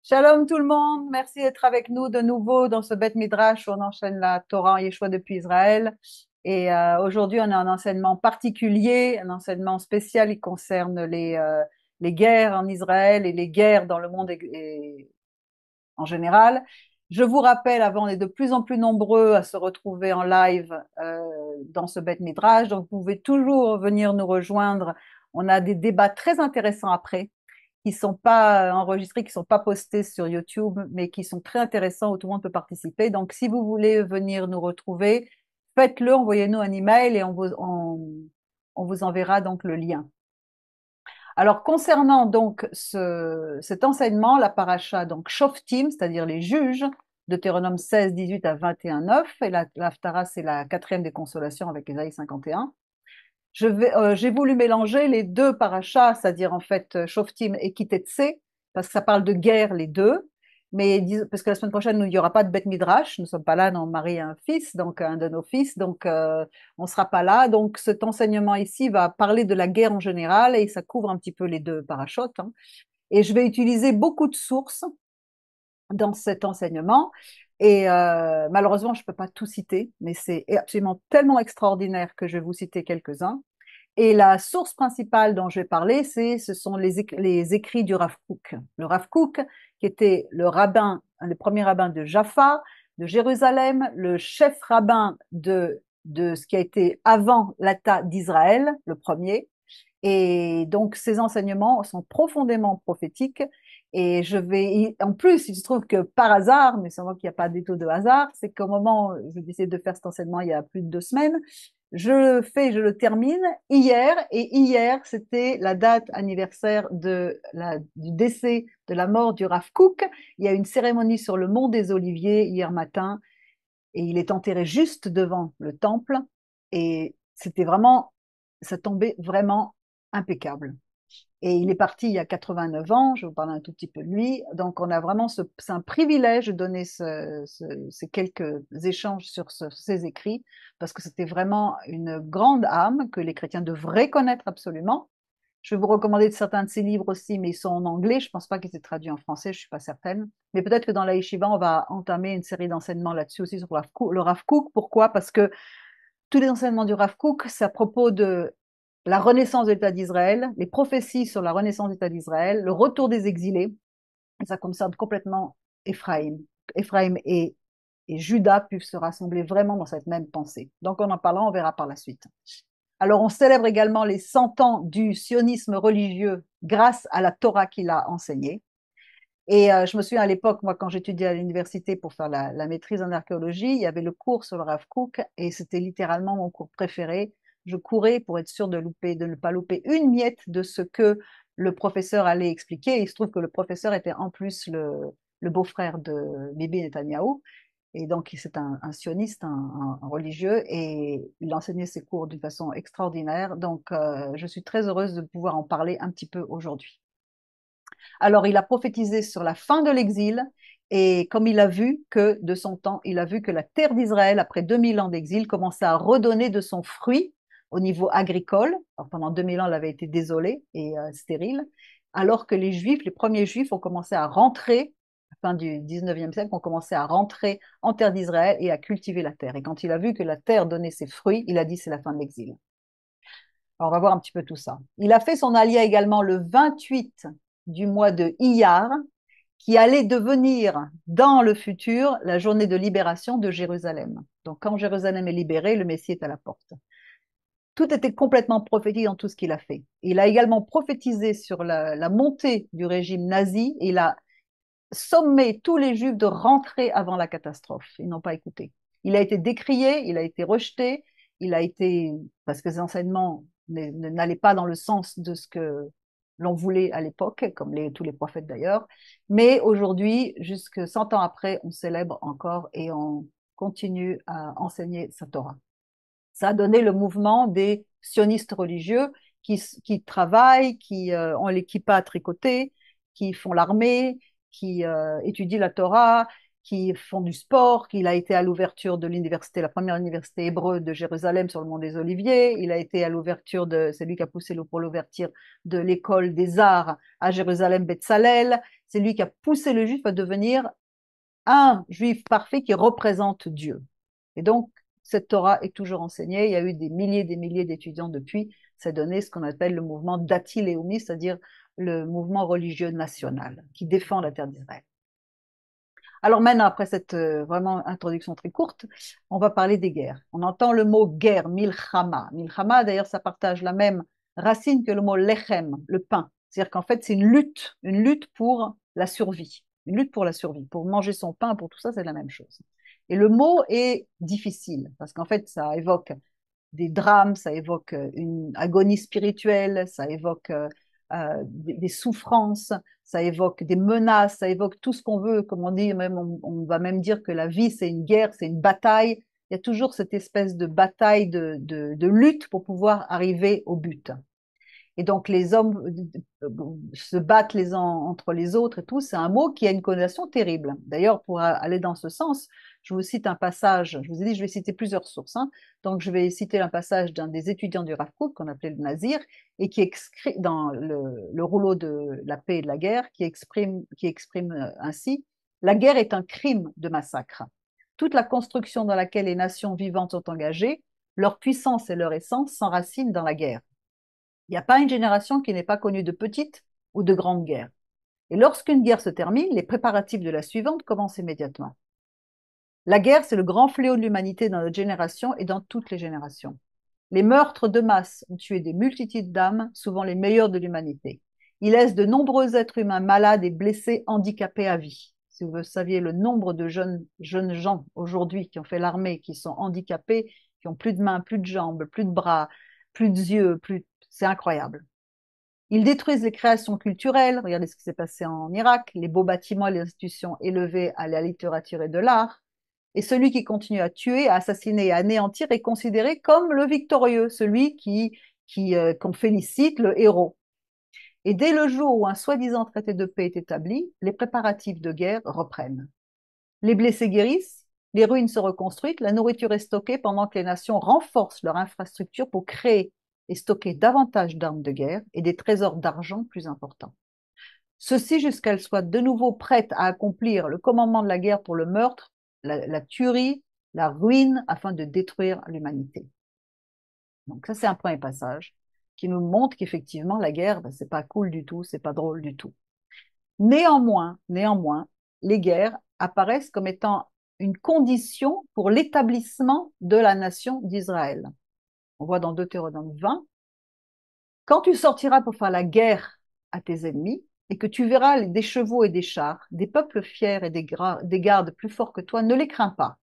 Shalom tout le monde, merci d'être avec nous de nouveau dans ce Beth Midrash où on enchaîne la Torah en Yeshua depuis Israël. Et aujourd'hui, on a un enseignement particulier, un enseignement spécial qui concerne les guerres en Israël et les guerres dans le monde en général. Je vous rappelle, avant, on est de plus en plus nombreux à se retrouver en live dans ce Beth Midrash, donc vous pouvez toujours venir nous rejoindre. On a des débats très intéressants après qui sont pas enregistrés, qui sont pas postés sur YouTube, mais qui sont très intéressants où tout le monde peut participer. Donc, si vous voulez venir nous retrouver, faites-le, envoyez-nous un email et on vous enverra donc le lien. Alors, concernant donc cet enseignement, la paracha, donc Shoftim, c'est-à-dire les juges, Deutéronome 16, 18 à 21, 9, et l'Haftara, c'est la quatrième des consolations avec Ésaïe 51. J'ai voulu mélanger les deux parachas, c'est-à-dire en fait Shoftim et Kitetse, parce que ça parle de guerre les deux. Mais parce que la semaine prochaine, il n'y aura pas de Beth Midrash, nous ne sommes pas là, non, Marie a un fils, donc un de nos fils, donc on ne sera pas là. Donc cet enseignement ici va parler de la guerre en général et ça couvre un petit peu les deux parachutes. Hein. Et je vais utiliser beaucoup de sources dans cet enseignement. Et malheureusement, je ne peux pas tout citer, mais c'est absolument tellement extraordinaire que je vais vous citer quelques-uns. Et la source principale dont je vais parler, ce sont les écrits du Rav Kook. Le Rav Kook, qui était le premier rabbin de Jaffa, de Jérusalem, le chef rabbin de ce qui a été avant l'État d'Israël, le premier. Et donc, ces enseignements sont profondément prophétiques. Et en plus, il se trouve que par hasard, mais c'est moi qu'il n'y a pas du tout de hasard, c'est qu'au moment, je décide de faire cet enseignement il y a plus de 2 semaines, je le termine hier, et hier, c'était la date anniversaire du décès, de la mort du Rav Kook. Il y a une cérémonie sur le mont des Oliviers hier matin, et il est enterré juste devant le temple, et ça tombait vraiment impeccable. Et il est parti il y a 89 ans, je vais vous parler un tout petit peu de lui. Donc on a vraiment c'est un privilège de donner ces quelques échanges sur ces écrits, parce que c'était vraiment une grande âme que les chrétiens devraient connaître absolument. Je vais vous recommander certains de ses livres aussi, mais ils sont en anglais. Je ne pense pas qu'ils aient traduits en français, je ne suis pas certaine. Mais peut-être que dans la Yeshiva, on va entamer une série d'enseignements là-dessus aussi sur le Rav Kook. Pourquoi? Parce que tous les enseignements du Rav Kook, c'est à propos de la renaissance de l'État d'Israël, les prophéties sur la renaissance de l'État d'Israël, le retour des exilés, et ça concerne complètement Éphraïm. Éphraïm et Juda peuvent se rassembler vraiment dans cette même pensée. Donc en parlant, on verra par la suite. Alors on célèbre également les 100 ans du sionisme religieux grâce à la Torah qu'il a enseignée. Et je me souviens à l'époque, moi, quand j'étudiais à l'université pour faire la maîtrise en archéologie, il y avait le cours sur le Rav Kook et c'était littéralement mon cours préféré. Je courais pour être sûre de ne pas louper une miette de ce que le professeur allait expliquer. Et il se trouve que le professeur était en plus le beau-frère de Bibi Netanyahou. Et donc, c'est un sioniste, un religieux, et il enseignait ses cours d'une façon extraordinaire. Donc, je suis très heureuse de pouvoir en parler un petit peu aujourd'hui. Alors, il a prophétisé sur la fin de l'exil, et comme il a vu que, de son temps, il a vu que la terre d'Israël, après 2000 ans d'exil, commençait à redonner de son fruit au niveau agricole. Alors, pendant 2000 ans, elle avait été désolée et stérile, alors que les Juifs, les premiers Juifs, ont commencé à rentrer, à la fin du 19e siècle, ont commencé à rentrer en terre d'Israël et à cultiver la terre. Et quand il a vu que la terre donnait ses fruits, il a dit c'est la fin de l'exil. Alors, on va voir un petit peu tout ça. Il a fait son alia également le 28 du mois de Iyar, qui allait devenir dans le futur la journée de libération de Jérusalem. Donc quand Jérusalem est libérée, le Messie est à la porte. Tout était complètement prophétique dans tout ce qu'il a fait. Il a également prophétisé sur la montée du régime nazi et il a sommé tous les Juifs de rentrer avant la catastrophe. Ils n'ont pas écouté. Il a été décrié, il a été rejeté, parce que ses enseignements n'allaient pas dans le sens de ce que l'on voulait à l'époque, comme tous les prophètes d'ailleurs. Mais aujourd'hui, jusque 100 ans après, on célèbre encore et on continue à enseigner sa Torah. Ça a donné le mouvement des sionistes religieux qui travaillent, qui ont l'équipa à tricoter, qui font l'armée, qui étudient la Torah qui font du sport, qu'il a été à l'ouverture de l'université, la première université hébreu de Jérusalem sur le mont des Oliviers, il a été à l'ouverture de, c'est lui qui a poussé pour l'ouverture de l'école des arts à Jérusalem Betzalel, c'est lui qui a poussé le juif à devenir un juif parfait qui représente Dieu. Et donc, cette Torah est toujours enseignée, il y a eu des milliers d'étudiants depuis, ça a donné ce qu'on appelle le mouvement Dati Leumi, c'est-à-dire le mouvement religieux national qui défend la terre d'Israël. Alors maintenant, après cette vraiment introduction très courte, on va parler des guerres. On entend le mot guerre, milchama. Milchama, d'ailleurs, ça partage la même racine que le mot lechem, le pain. C'est-à-dire qu'en fait, c'est une lutte pour la survie. Une lutte pour la survie. Pour manger son pain, pour tout ça, c'est la même chose. Et le mot est difficile, parce qu'en fait, ça évoque des drames, ça évoque une agonie spirituelle, ça évoque des souffrances, ça évoque des menaces, ça évoque tout ce qu'on veut, comme on dit, même, on va même dire que la vie c'est une guerre, c'est une bataille. Il y a toujours cette espèce de bataille, de lutte pour pouvoir arriver au but. Et donc les hommes se battent les uns entre les autres et tout, c'est un mot qui a une connotation terrible. D'ailleurs, pour aller dans ce sens, je vous cite un passage, je vous ai dit, je vais citer plusieurs sources, hein. Donc je vais citer un passage d'un des étudiants du Rav Kook, qu'on appelait le Nazir, et qui exprime dans le rouleau de la paix et de la guerre, qui exprime ainsi, la guerre est un crime de massacre. Toute la construction dans laquelle les nations vivantes sont engagées, leur puissance et leur essence s'enracinent dans la guerre. Il n'y a pas une génération qui n'ait pas connu de petites ou de grandes guerres. Et lorsqu'une guerre se termine, les préparatifs de la suivante commencent immédiatement. La guerre, c'est le grand fléau de l'humanité dans notre génération et dans toutes les générations. Les meurtres de masse ont tué des multitudes d'âmes, souvent les meilleures de l'humanité. Ils laissent de nombreux êtres humains malades et blessés, handicapés à vie. Si vous saviez le nombre de jeunes gens aujourd'hui qui ont fait l'armée, qui sont handicapés, qui ont plus de mains, plus de jambes, plus de bras, plus de yeux, c'est incroyable. Ils détruisent les créations culturelles, regardez ce qui s'est passé en Irak, les beaux bâtiments et les institutions élevées à la littérature et de l'art. Et celui qui continue à tuer, à assassiner et à anéantir est considéré comme le victorieux, celui qu'on félicite, le héros. Et dès le jour où un soi-disant traité de paix est établi, les préparatifs de guerre reprennent. Les blessés guérissent, les ruines se reconstruisent, la nourriture est stockée pendant que les nations renforcent leur infrastructure pour créer et stocker davantage d'armes de guerre et des trésors d'argent plus importants. Ceci jusqu'à ce qu'elles soient de nouveau prêtes à accomplir le commandement de la guerre pour le meurtre, la tuerie, la ruine, afin de détruire l'humanité. Donc ça, c'est un premier passage qui nous montre qu'effectivement, la guerre, c'est pas cool du tout, c'est pas drôle du tout. Néanmoins, les guerres apparaissent comme étant une condition pour l'établissement de la nation d'Israël. On voit dans Deutéronome 20, quand tu sortiras pour faire la guerre à tes ennemis, et que tu verras des chevaux et des chars, des peuples fiers et des gardes plus forts que toi, ne les crains pas,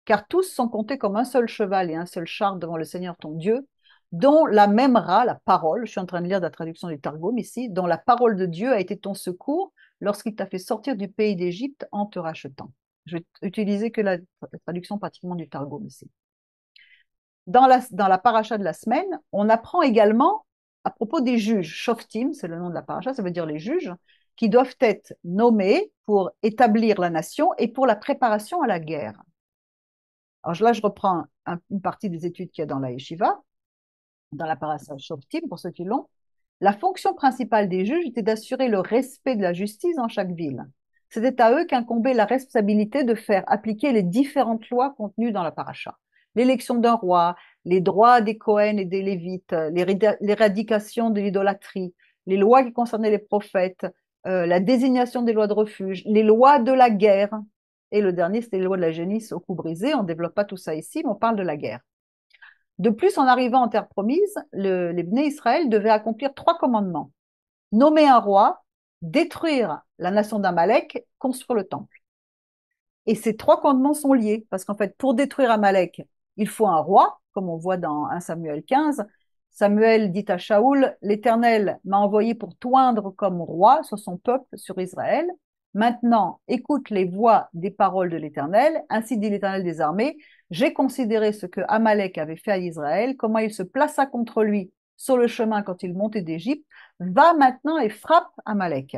car tous sont comptés comme un seul cheval et un seul char devant le Seigneur ton Dieu, dont la Memra, la parole, je suis en train de lire la traduction du Targum ici, dont la parole de Dieu a été ton secours lorsqu'il t'a fait sortir du pays d'Égypte en te rachetant. Je vais utiliser que la traduction pratiquement du Targum ici. Dans la paracha de la semaine, on apprend également à propos des juges. Shoftim, c'est le nom de la paracha, ça veut dire les juges, qui doivent être nommés pour établir la nation et pour la préparation à la guerre. Alors là, je reprends une partie des études qu'il y a dans la Yeshiva, dans la paracha Shoftim, pour ceux qui l'ont. La fonction principale des juges était d'assurer le respect de la justice dans chaque ville. C'était à eux qu'incombait la responsabilité de faire appliquer les différentes lois contenues dans la paracha. L'élection d'un roi, les droits des Cohen et des Lévites, l'éradication de l'idolâtrie, les lois qui concernaient les prophètes, la désignation des lois de refuge, les lois de la guerre, et le dernier, c'était les lois de la génisse au cou brisé. On ne développe pas tout ça ici, mais on parle de la guerre. De plus, en arrivant en terre promise, les Bnei Israël devaient accomplir 3 commandements. Nommer un roi, détruire la nation d'Amalek, construire le temple. Et ces 3 commandements sont liés, parce qu'en fait, pour détruire Amalek, il faut un roi, comme on voit dans 1 Samuel 15. Samuel dit à Shaoul, l'Éternel m'a envoyé pour toindre comme roi sur son peuple, sur Israël. Maintenant, écoute les voix des paroles de l'Éternel. Ainsi dit l'Éternel des armées, j'ai considéré ce que Amalek avait fait à Israël, comment il se plaça contre lui sur le chemin quand il montait d'Égypte. Va maintenant et frappe Amalek.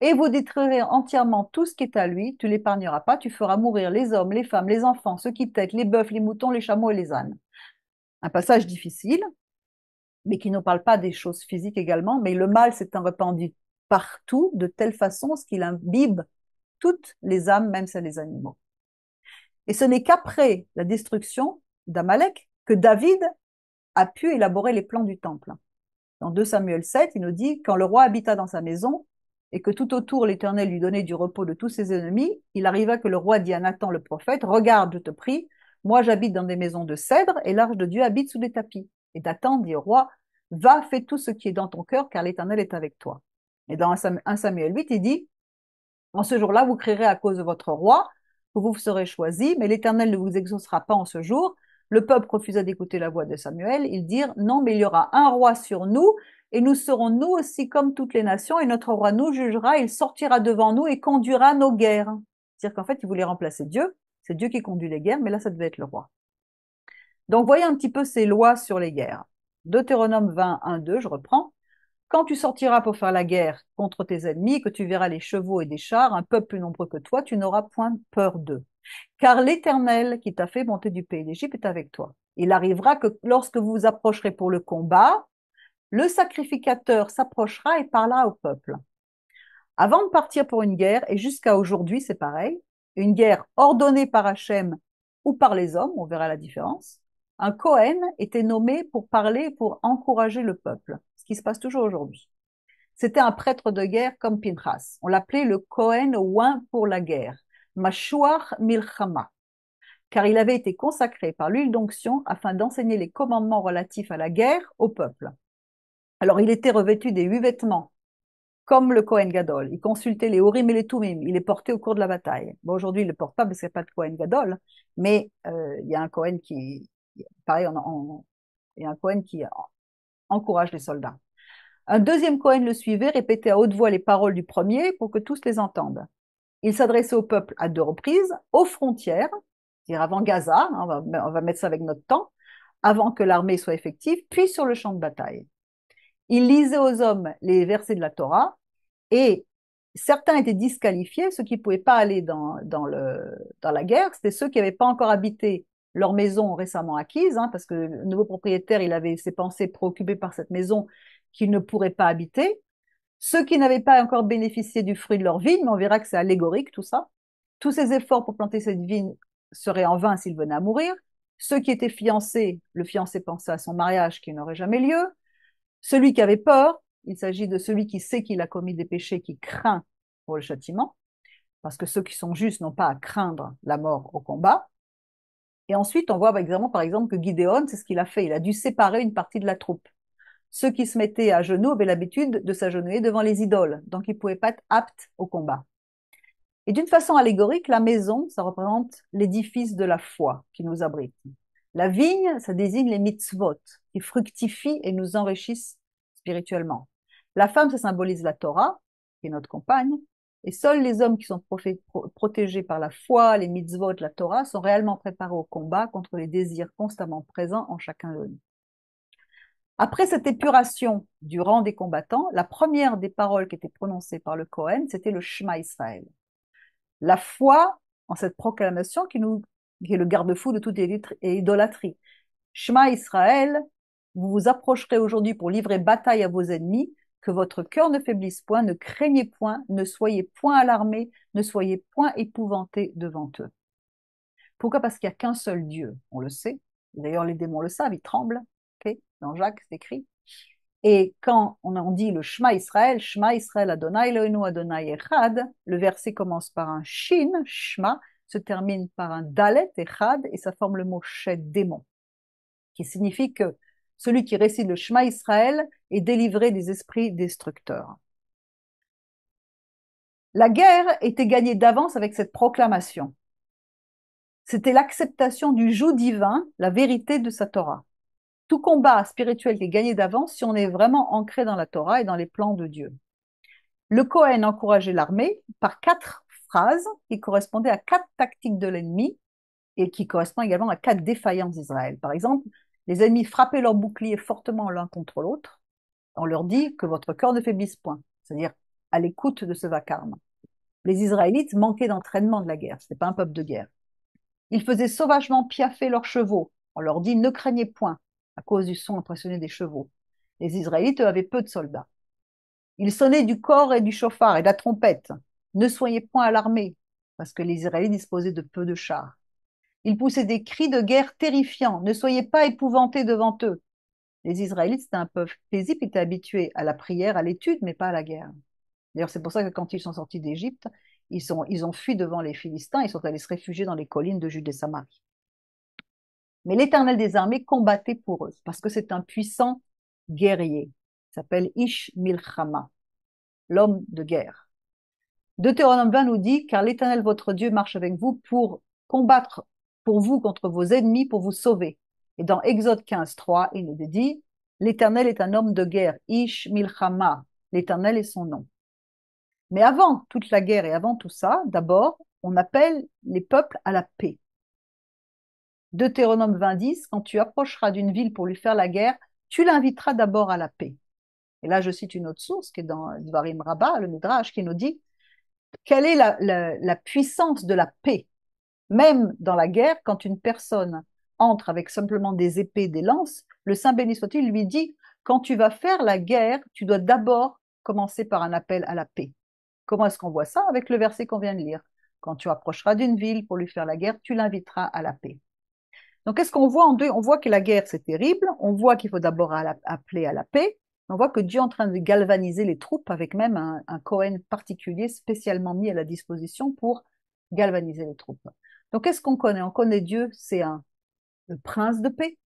et vous détruirez entièrement tout ce qui est à lui, tu l'épargneras pas, tu feras mourir les hommes, les femmes, les enfants, ceux qui t'aident, les bœufs, les moutons, les chameaux et les ânes. Un passage difficile, mais qui ne parle pas des choses physiques également, mais le mal s'est répandu partout de telle façon qu'il imbibe toutes les âmes, même celles des animaux. Et ce n'est qu'après la destruction d'Amalek que David a pu élaborer les plans du temple. Dans 2 Samuel 7, il nous dit, quand le roi habita dans sa maison et que tout autour l'Éternel lui donnait du repos de tous ses ennemis, il arriva que le roi dit à Nathan le prophète, regarde, je te prie, moi j'habite dans des maisons de cèdre et l'arche de Dieu habite sous des tapis. Et Nathan dit au roi, va, fais tout ce qui est dans ton cœur car l'Éternel est avec toi. Et dans 1 Samuel 8, il dit, en ce jour-là, vous crierez à cause de votre roi, que vous serez choisi, mais l'Éternel ne vous exaucera pas en ce jour. Le peuple refusa d'écouter la voix de Samuel. Ils dirent, non, mais il y aura un roi sur nous, et nous serons nous aussi comme toutes les nations, et notre roi nous jugera, il sortira devant nous et conduira nos guerres. C'est-à-dire qu'en fait, il voulait remplacer Dieu. C'est Dieu qui conduit les guerres, mais là, ça devait être le roi. Donc, voyez un petit peu ces lois sur les guerres. Deutéronome 20, 1, 2, je reprends. Quand tu sortiras pour faire la guerre contre tes ennemis, que tu verras les chevaux et des chars, un peuple plus nombreux que toi, tu n'auras point peur d'eux. Car l'Éternel qui t'a fait monter du pays d'Égypte est avec toi. Il arrivera que lorsque vous vous approcherez pour le combat, le sacrificateur s'approchera et parlera au peuple. Avant de partir pour une guerre, et jusqu'à aujourd'hui c'est pareil, une guerre ordonnée par Hachem ou par les hommes, on verra la différence, un Kohen était nommé pour parler, pour encourager le peuple, ce qui se passe toujours aujourd'hui. C'était un prêtre de guerre comme Pinchas. On l'appelait le Kohen oint pour la guerre, Mashuach Milchama, car il avait été consacré par l'huile d'onction afin d'enseigner les commandements relatifs à la guerre au peuple. Alors il était revêtu des 8 vêtements, comme le Kohen Gadol. Il consultait les Urim et les Tumim. Il les portait au cours de la bataille. Bon, aujourd'hui, il ne le porte pas parce qu'il n'y a pas de Kohen Gadol, mais il y a un Kohen qui, pareil, il y a un Kohen qui encourage les soldats. Un deuxième Kohen le suivait, répétait à haute voix les paroles du premier pour que tous les entendent. Il s'adressait au peuple à 2 reprises, aux frontières, c'est-à-dire avant Gaza, on va mettre ça avec notre temps, avant que l'armée soit effective, puis sur le champ de bataille. Il lisait aux hommes les versets de la Torah et certains étaient disqualifiés, ceux qui ne pouvaient pas aller dans la guerre, c'était ceux qui n'avaient pas encore habité leur maison récemment acquise, parce que le nouveau propriétaire, il avait ses pensées préoccupées par cette maison qu'il ne pourrait pas habiter. Ceux qui n'avaient pas encore bénéficié du fruit de leur vigne, mais on verra que c'est allégorique tout ça. Tous ces efforts pour planter cette vigne seraient en vain s'ils venaient à mourir. Ceux qui étaient fiancés, le fiancé pensait à son mariage qui n'aurait jamais lieu. Celui qui avait peur, il s'agit de celui qui sait qu'il a commis des péchés, qui craint pour le châtiment, parce que ceux qui sont justes n'ont pas à craindre la mort au combat. Et ensuite, on voit par exemple que Gidéon, c'est ce qu'il a fait. Il a dû séparer une partie de la troupe. Ceux qui se mettaient à genoux avaient l'habitude de s'agenouiller devant les idoles, donc ils ne pouvaient pas être aptes au combat. Et d'une façon allégorique, la maison, ça représente l'édifice de la foi qui nous abrite. La vigne, ça désigne les mitzvot, qui fructifient et nous enrichissent spirituellement. La femme, ça symbolise la Torah, qui est notre compagne, et seuls les hommes qui sont protégés par la foi, les mitzvot, la Torah, sont réellement préparés au combat contre les désirs constamment présents en chacun de nous. Après cette épuration du rang des combattants, la première des paroles qui étaient prononcées par le Kohen, c'était le Shema Israël. La foi en cette proclamation qui est le garde-fou de toute idolâtrie. Shema Israël, vous vous approcherez aujourd'hui pour livrer bataille à vos ennemis, que votre cœur ne faiblisse point, ne craignez point, ne soyez point alarmés, ne soyez point épouvantés devant eux. Pourquoi? Parce qu'il n'y a qu'un seul Dieu, on le sait. D'ailleurs, les démons le savent, ils tremblent. Okay, dans Jacques, c'est écrit. Et quand on dit le Shema Israël Adonai Eloheinu Adonai Echad, le verset commence par un Shin, Shema, se termine par un Dalet, Echad, et ça forme le mot Shed, démon, qui signifie que celui qui récite le Shema Israël est délivré des esprits destructeurs. La guerre était gagnée d'avance avec cette proclamation. C'était l'acceptation du joug divin, la vérité de sa Torah. Tout combat spirituel est gagné d'avance si on est vraiment ancré dans la Torah et dans les plans de Dieu. Le Kohen encourageait l'armée par 4 phrases qui correspondaient à 4 tactiques de l'ennemi et qui correspondent également à 4 défaillances d'Israël. Par exemple, les ennemis frappaient leurs boucliers fortement l'un contre l'autre. On leur dit que votre cœur ne faiblisse point. C'est-à-dire, à l'écoute de ce vacarme. Les Israélites manquaient d'entraînement de la guerre, ce n'était pas un peuple de guerre. Ils faisaient sauvagement piaffer leurs chevaux. On leur dit ne craignez point à cause du son impressionné des chevaux. Les Israélites avaient peu de soldats. Ils sonnaient du cor et du chauffard et de la trompette. Ne soyez point alarmés, parce que les Israélites disposaient de peu de chars. Ils poussaient des cris de guerre terrifiants. Ne soyez pas épouvantés devant eux. Les Israélites, c'était un peuple paisible, ils étaient habitués à la prière, à l'étude, mais pas à la guerre. D'ailleurs, c'est pour ça que quand ils sont sortis d'Égypte, ils ont fui devant les Philistins, ils sont allés se réfugier dans les collines de Jude et Samarie. Mais l'Éternel des armées combattait pour eux, parce que c'est un puissant guerrier. Il s'appelle Ish Milchama, l'homme de guerre. Deutéronome 20 nous dit, car l'Éternel votre Dieu marche avec vous pour combattre pour vous contre vos ennemis, pour vous sauver. Et dans Exode 15, 3, il nous dit, l'Éternel est un homme de guerre, Ish Milchama, l'Éternel est son nom. Mais avant toute la guerre et avant tout ça, d'abord, on appelle les peuples à la paix. Deutéronome 20, 10, quand tu approcheras d'une ville pour lui faire la guerre, tu l'inviteras d'abord à la paix. Et là, je cite une autre source qui est dans Dvarim Rabbah, le Midrash, qui nous dit quelle est la puissance de la paix. Même dans la guerre, quand une personne entre avec simplement des épées, des lances, le Saint béni soit-il lui dit, quand tu vas faire la guerre, tu dois d'abord commencer par un appel à la paix. Comment est-ce qu'on voit ça? Avec le verset qu'on vient de lire. Quand tu approcheras d'une ville pour lui faire la guerre, tu l'inviteras à la paix. Donc, qu'est-ce qu'on voit en deux? On voit que la guerre, c'est terrible. On voit qu'il faut d'abord appeler à la paix. On voit que Dieu est en train de galvaniser les troupes avec même un Kohen particulier spécialement mis à la disposition pour galvaniser les troupes. Donc, qu'est-ce qu'on connaît? On connaît Dieu, c'est le prince de paix,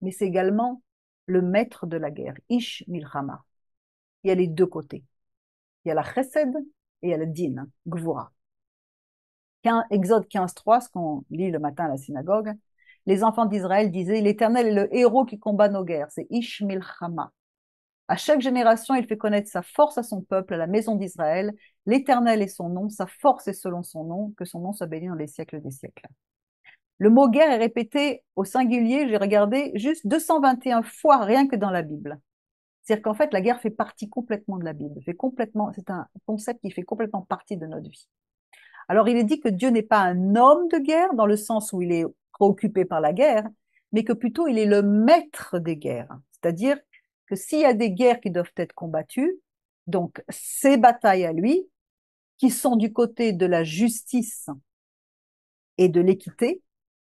mais c'est également le maître de la guerre, Ish Milchama. Il y a les deux côtés. Il y a la chesed et il y a le din, gvura. Exode 15.3, ce qu'on lit le matin à la synagogue, les enfants d'Israël disaient, l'Éternel est le héros qui combat nos guerres, c'est Ish Milchama. À chaque génération, il fait connaître sa force à son peuple, à la maison d'Israël. L'Éternel est son nom, sa force est selon son nom, que son nom soit béni dans les siècles des siècles. Le mot guerre est répété au singulier, j'ai regardé, juste 221 fois rien que dans la Bible. C'est-à-dire qu'en fait, la guerre fait partie complètement de la Bible. C'est un concept qui fait complètement partie de notre vie. Alors, il est dit que Dieu n'est pas un homme de guerre, dans le sens où il est préoccupé par la guerre, mais que plutôt il est le maître des guerres. C'est-à-dire que s'il y a des guerres qui doivent être combattues, donc ces batailles à lui, qui sont du côté de la justice et de l'équité,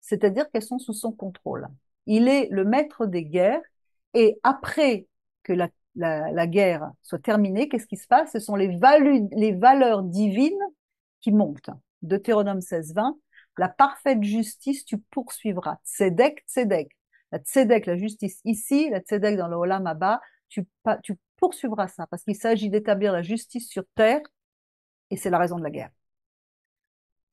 c'est-à-dire qu'elles sont sous son contrôle. Il est le maître des guerres, et après que la guerre soit terminée, qu'est-ce qui se passe? Ce sont les valeurs divines qui montent. Deutéronome 16, 20, la parfaite justice tu poursuivras. Tzedek, tzedek. La tzedek, la justice ici, la tzedek dans le Olam Haba, tu poursuivras ça, parce qu'il s'agit d'établir la justice sur terre, et c'est la raison de la guerre.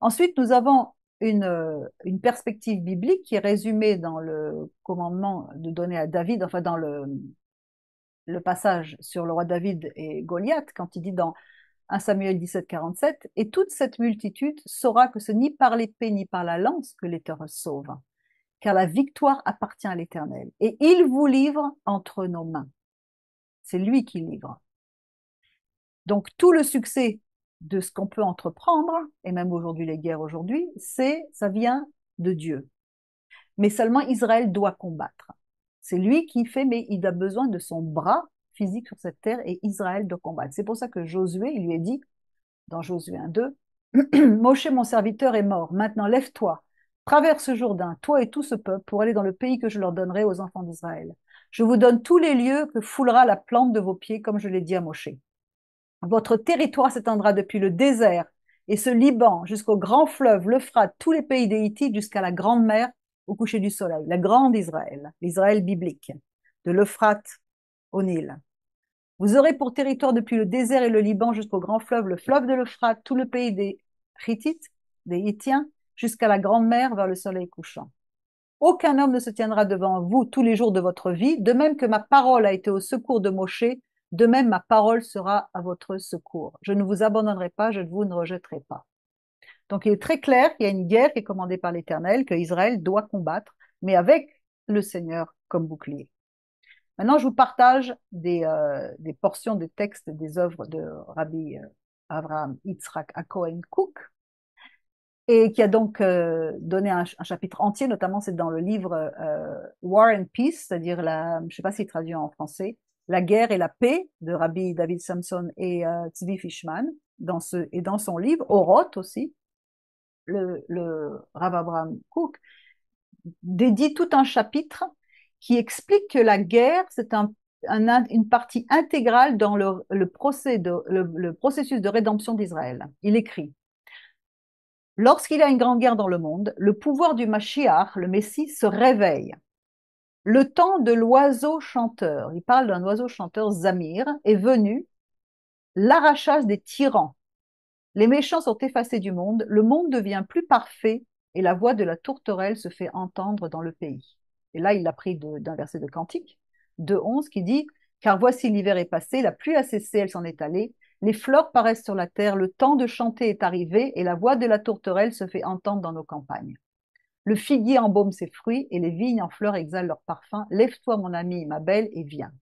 Ensuite, nous avons une perspective biblique qui est résumée dans le commandement de donner à David, enfin dans le passage sur le roi David et Goliath, quand il dit dans 1 Samuel 17, 47, et toute cette multitude saura que ce n'est ni par l'épée ni par la lance que l'Éternel sauve, car la victoire appartient à l'Éternel, et il vous livre entre nos mains. C'est lui qui livre. Donc tout le succès de ce qu'on peut entreprendre, et même aujourd'hui les guerres aujourd'hui, ça vient de Dieu. Mais seulement Israël doit combattre. C'est lui qui fait, mais il a besoin de son bras physique sur cette terre, et Israël doit combattre. C'est pour ça que Josué, il lui a dit, dans Josué 1:2, Moshe, mon serviteur, est mort. Maintenant, lève-toi, traverse ce Jourdain, toi et tout ce peuple, pour aller dans le pays que je leur donnerai aux enfants d'Israël. Je vous donne tous les lieux que foulera la plante de vos pieds, comme je l'ai dit à Moshe. Votre territoire s'étendra depuis le désert et ce Liban jusqu'au grand fleuve, l'Euphrate, tous les pays des Hittites jusqu'à la grande mer au coucher du soleil, la grande Israël, l'Israël biblique, de l'Euphrate au Nil. Vous aurez pour territoire depuis le désert et le Liban jusqu'au grand fleuve, le fleuve de l'Euphrate, tout le pays des Hittites, des Hittiens, jusqu'à la grande mer vers le soleil couchant. Aucun homme ne se tiendra devant vous tous les jours de votre vie, de même que ma parole a été au secours de Moshe, de même ma parole sera à votre secours. Je ne vous abandonnerai pas, je ne vous rejetterai pas. Donc il est très clair qu'il y a une guerre qui est commandée par l'Éternel, que Israël doit combattre, mais avec le Seigneur comme bouclier. Maintenant, je vous partage des portions de textes des œuvres de Rabbi Avraham Yitzhak Cohen Cook, et qui a donc donné un chapitre entier, notamment c'est dans le livre War and Peace, c'est-à-dire je ne sais pas s'il traduit en français, La guerre et la paix de Rabbi David Samson et Tzvi Fishman, et dans son livre, Oroth aussi, le Rav Abraham Cook dédie tout un chapitre qui explique que la guerre, c'est une partie intégrale dans le processus de rédemption d'Israël. Il écrit: lorsqu'il y a une grande guerre dans le monde, le pouvoir du Mashiach, le Messie, se réveille. Le temps de l'oiseau chanteur, il parle d'un oiseau chanteur, Zamir, est venu, l'arrachage des tyrans. Les méchants sont effacés du monde, le monde devient plus parfait et la voix de la tourterelle se fait entendre dans le pays. Et là, il l'a pris d'un verset de Cantique, 2:11, qui dit: car voici l'hiver est passé, la pluie a cessé, elle s'en est allée, les fleurs paraissent sur la terre, le temps de chanter est arrivé et la voix de la tourterelle se fait entendre dans nos campagnes. Le figuier embaume ses fruits et les vignes en fleurs exhalent leur parfum. Lève-toi, mon ami, ma belle, et viens.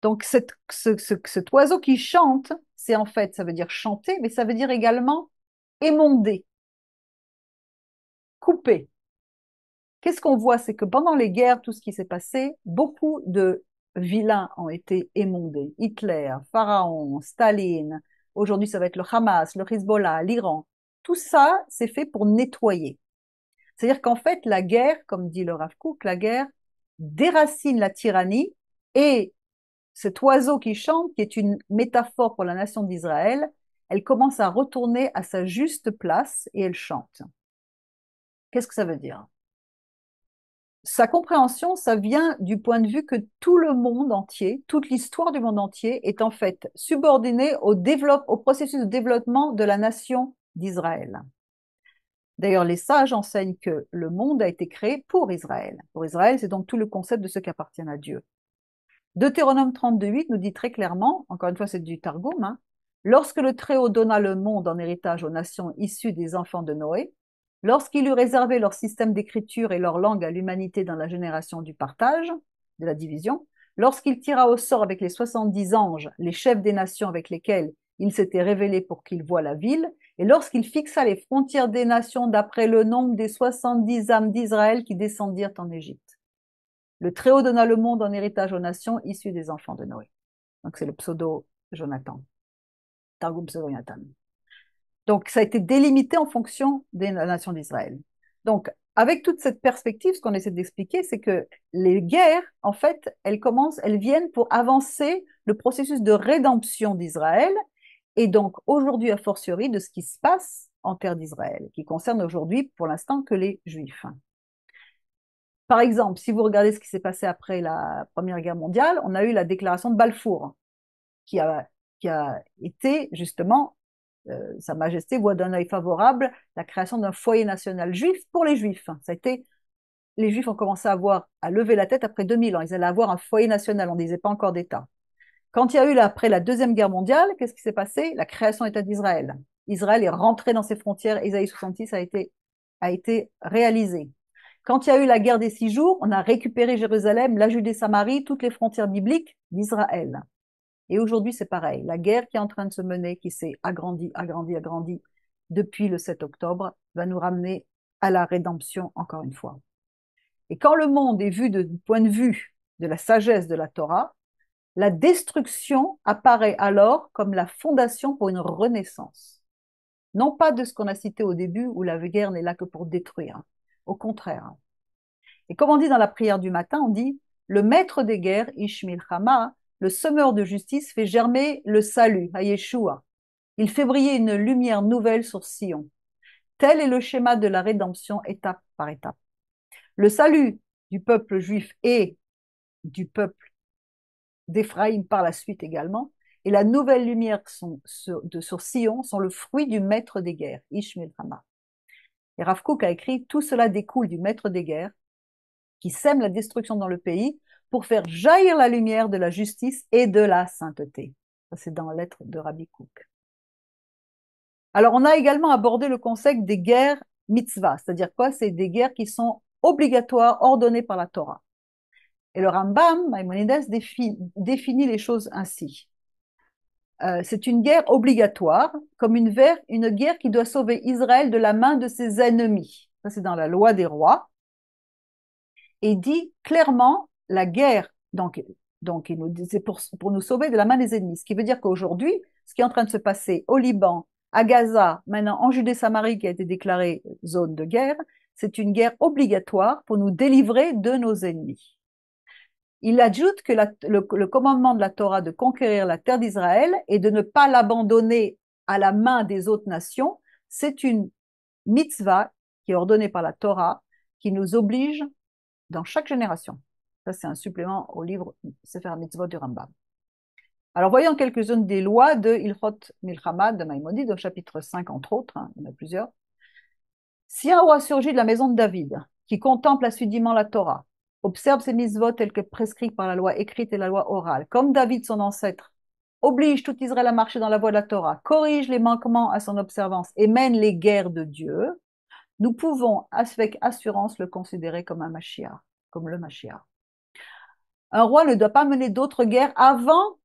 Donc, cet oiseau qui chante, c'est en fait, ça veut dire chanter, mais ça veut dire également émonder, couper. Qu'est-ce qu'on voit? C'est que pendant les guerres, tout ce qui s'est passé, beaucoup de vilains ont été émondés. Hitler, Pharaon, Staline, aujourd'hui ça va être le Hamas, le Hezbollah, l'Iran. Tout ça, c'est fait pour nettoyer. C'est-à-dire qu'en fait, la guerre, comme dit le Rav Kook, la guerre déracine la tyrannie, et cet oiseau qui chante, qui est une métaphore pour la nation d'Israël, elle commence à retourner à sa juste place et elle chante. Qu'est-ce que ça veut dire? Sa compréhension, ça vient du point de vue que tout le monde entier, toute l'histoire du monde entier est en fait subordonnée au processus de développement de la nation d'Israël. D'ailleurs, les sages enseignent que le monde a été créé pour Israël. Pour Israël, c'est donc tout le concept de ce qui appartient à Dieu. Deutéronome 32:8 nous dit très clairement, encore une fois c'est du Targum, hein, lorsque le Très-Haut donna le monde en héritage aux nations issues des enfants de Noé, lorsqu'il eut réservé leur système d'écriture et leur langue à l'humanité dans la génération du partage, de la division, lorsqu'il tira au sort avec les 70 anges les chefs des nations avec lesquels il s'était révélé pour qu'ils voient la ville, et lorsqu'il fixa les frontières des nations d'après le nombre des 70 âmes d'Israël qui descendirent en Égypte. Le Très-Haut donna le monde en héritage aux nations issues des enfants de Noé. Donc c'est le pseudo Jonathan, Targum pseudo Jonathan. Donc ça a été délimité en fonction de la nation d'Israël. Donc avec toute cette perspective, ce qu'on essaie d'expliquer, c'est que les guerres, en fait, elles viennent pour avancer le processus de rédemption d'Israël, et donc aujourd'hui, a fortiori, de ce qui se passe en terre d'Israël, qui concerne aujourd'hui, pour l'instant, que les Juifs. Par exemple, si vous regardez ce qui s'est passé après la Première Guerre mondiale, on a eu la déclaration de Balfour, qui a été justement, Sa Majesté voit d'un œil favorable la création d'un foyer national juif pour les Juifs. Ça a été, les Juifs ont commencé à lever la tête après 2000 ans. Ils allaient avoir un foyer national, on ne disait pas encore d'État. Quand il y a eu, après la Deuxième Guerre mondiale, qu'est-ce qui s'est passé? La création d'État d'Israël. Israël est rentré dans ses frontières, Ésaïe 66 a été réalisé. Quand il y a eu la guerre des 6 jours, on a récupéré Jérusalem, la Judée, Samarie, toutes les frontières bibliques d'Israël. Et aujourd'hui, c'est pareil. La guerre qui est en train de se mener, qui s'est agrandie depuis le 7 octobre, va nous ramener à la rédemption encore une fois. Et quand le monde est vu du point de vue de la sagesse de la Torah, la destruction apparaît alors comme la fondation pour une renaissance. Non pas de ce qu'on a cité au début, où la guerre n'est là que pour détruire. Au contraire. Et comme on dit dans la prière du matin, on dit: le maître des guerres, Ishmil Chama, le semeur de justice, fait germer le salut, à Yeshua. Il fait briller une lumière nouvelle sur Sion. Tel est le schéma de la rédemption, étape par étape. Le salut du peuple juif et du peuple d'Éphraïm par la suite également, et la nouvelle lumière sur Sion sont le fruit du maître des guerres, Ishmil Chama. Et Rav Kook a écrit: tout cela découle du maître des guerres, qui sème la destruction dans le pays pour faire jaillir la lumière de la justice et de la sainteté. Ça, c'est dans la lettre de Rabbi Kook. Alors, on a également abordé le concept des guerres mitzvah, c'est-à-dire quoi? C'est des guerres qui sont obligatoires, ordonnées par la Torah. Et le Rambam, Maïmonides, définit les choses ainsi. C'est une guerre obligatoire, comme une guerre qui doit sauver Israël de la main de ses ennemis. Ça, c'est dans la loi des rois. Et dit clairement la guerre, donc c'est pour nous sauver de la main des ennemis. Ce qui veut dire qu'aujourd'hui, ce qui est en train de se passer au Liban, à Gaza, maintenant en Judée-Samarie qui a été déclarée zone de guerre, c'est une guerre obligatoire pour nous délivrer de nos ennemis. Il ajoute que le commandement de la Torah de conquérir la terre d'Israël et de ne pas l'abandonner à la main des autres nations, c'est une mitzvah qui est ordonnée par la Torah, qui nous oblige dans chaque génération. Ça, c'est un supplément au livre Sefer Mitzvot du Rambam. Alors, voyons quelques-unes des lois de Ilchot Milchama de Maïmonide, au chapitre 5, entre autres, hein, il y en a plusieurs. Si un roi surgit de la maison de David, qui contemple assidûment la Torah, observe ses mitzvot tels que prescrits par la loi écrite et la loi orale, comme David, son ancêtre, oblige tout Israël à marcher dans la voie de la Torah, corrige les manquements à son observance et mène les guerres de Dieu, nous pouvons avec assurance le considérer comme un Mashiach, comme le Mashiach. Un roi ne doit pas mener d'autres guerres avant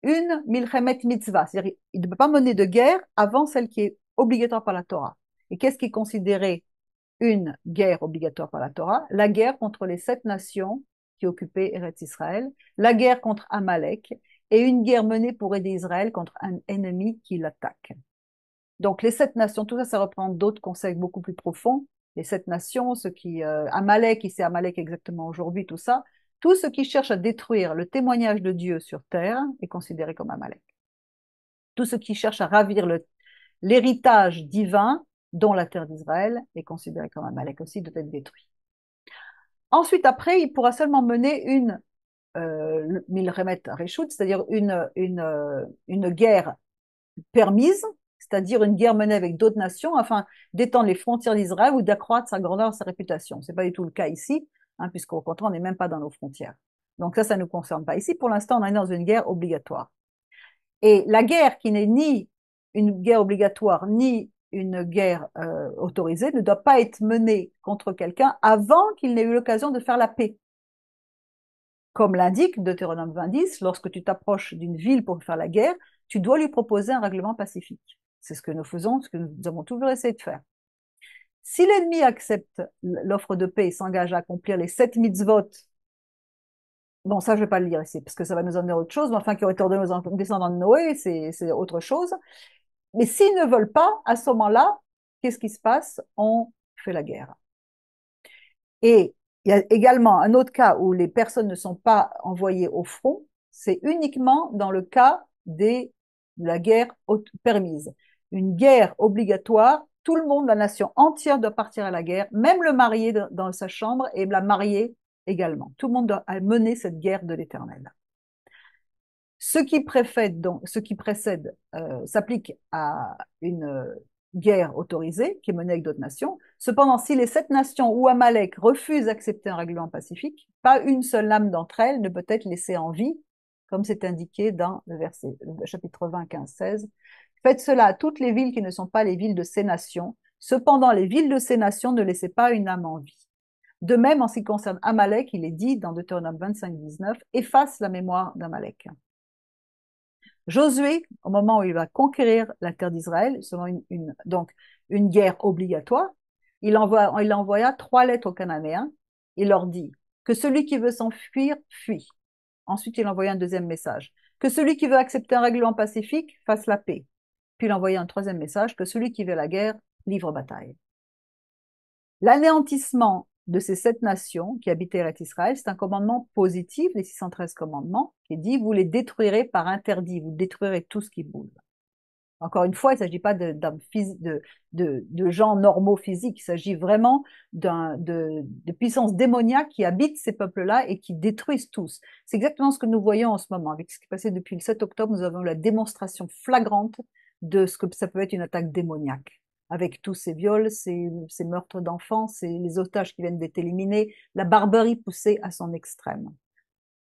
une Milchemet Mitzvah, c'est-à-dire il ne peut pas mener de guerre avant celle qui est obligatoire par la Torah. Et qu'est-ce qui est considéré une guerre obligatoire par la Torah? La guerre contre les 7 nations qui occupaient Eretz Israël, la guerre contre Amalek et une guerre menée pour aider Israël contre un ennemi qui l'attaque. Donc les 7 nations, tout ça, ça reprend d'autres concepts beaucoup plus profonds. Les 7 nations, Amalek, ici Amalek exactement aujourd'hui, tout ce qui cherche à détruire le témoignage de Dieu sur terre est considéré comme Amalek. Tout ce qui cherche à ravir l'héritage divin, dont la terre d'Israël, est considéré comme Amalek aussi, doit être détruit. Ensuite, après, il pourra seulement mener une Milchemet Reshut, c'est-à-dire une guerre permise, c'est-à-dire une guerre menée avec d'autres nations afin d'étendre les frontières d'Israël ou d'accroître sa grandeur, sa réputation. Ce n'est pas du tout le cas ici, hein, puisqu'au contraire, on n'est même pas dans nos frontières. Donc ça ne nous concerne pas. Ici, pour l'instant, on est dans une guerre obligatoire. Et la guerre qui n'est ni une guerre obligatoire, ni une guerre autorisée, ne doit pas être menée contre quelqu'un avant qu'il n'ait eu l'occasion de faire la paix. Comme l'indique Deutéronome 20:10, lorsque tu t'approches d'une ville pour faire la guerre, tu dois lui proposer un règlement pacifique. C'est ce que nous faisons, ce que nous avons toujours essayé de faire. Si l'ennemi accepte l'offre de paix et s'engage à accomplir les 7 mitzvot, bon, ça, je ne vais pas le lire ici, parce que ça va nous emmener à autre chose, mais enfin, qui ont été ordonnés aux descendants de Noé, c'est autre chose. Mais s'ils ne veulent pas, à ce moment-là, qu'est-ce qui se passe? On fait la guerre. Et il y a également un autre cas où les personnes ne sont pas envoyées au front, c'est uniquement dans le cas de la guerre permise. Une guerre obligatoire, tout le monde, la nation entière doit partir à la guerre, même le marié dans sa chambre et la mariée également. Tout le monde doit mener cette guerre de l'Éternel. Ce qui précède s'applique à une guerre autorisée qui est menée avec d'autres nations. Cependant, si les 7 nations ou Amalek refusent d'accepter un règlement pacifique, pas une seule âme d'entre elles ne peut être laissée en vie, comme c'est indiqué dans le chapitre 20, 15, 16. Faites cela à toutes les villes qui ne sont pas les villes de ces nations. Cependant, les villes de ces nations ne laissez pas une âme en vie. De même, en ce qui concerne Amalek, il est dit dans Deutéronome 25, 19, efface la mémoire d'Amalek. Josué, au moment où il va conquérir la terre d'Israël, selon donc une guerre obligatoire, il envoya 3 lettres aux Cananéens. Il leur dit que celui qui veut s'enfuir, fuit. Ensuite, il envoya un deuxième message, que celui qui veut accepter un règlement pacifique, fasse la paix. Puis il envoya un troisième message, que celui qui veut la guerre, livre bataille. L'anéantissement de ces 7 nations qui habitaient Eretz Israël, c'est un commandement positif, les 613 commandements, qui dit vous les détruirez par interdit, vous détruirez tout ce qui bouge. Encore une fois, il ne s'agit pas de gens normaux physiques, il s'agit vraiment de puissances démoniaques qui habitent ces peuples-là et qui détruisent tous. C'est exactement ce que nous voyons en ce moment. Avec ce qui est passé depuis le 7 octobre, nous avons la démonstration flagrante de ce que ça peut être une attaque démoniaque. Avec tous ces viols, ces meurtres d'enfants, les otages qui viennent d'être éliminés, la barbarie poussée à son extrême.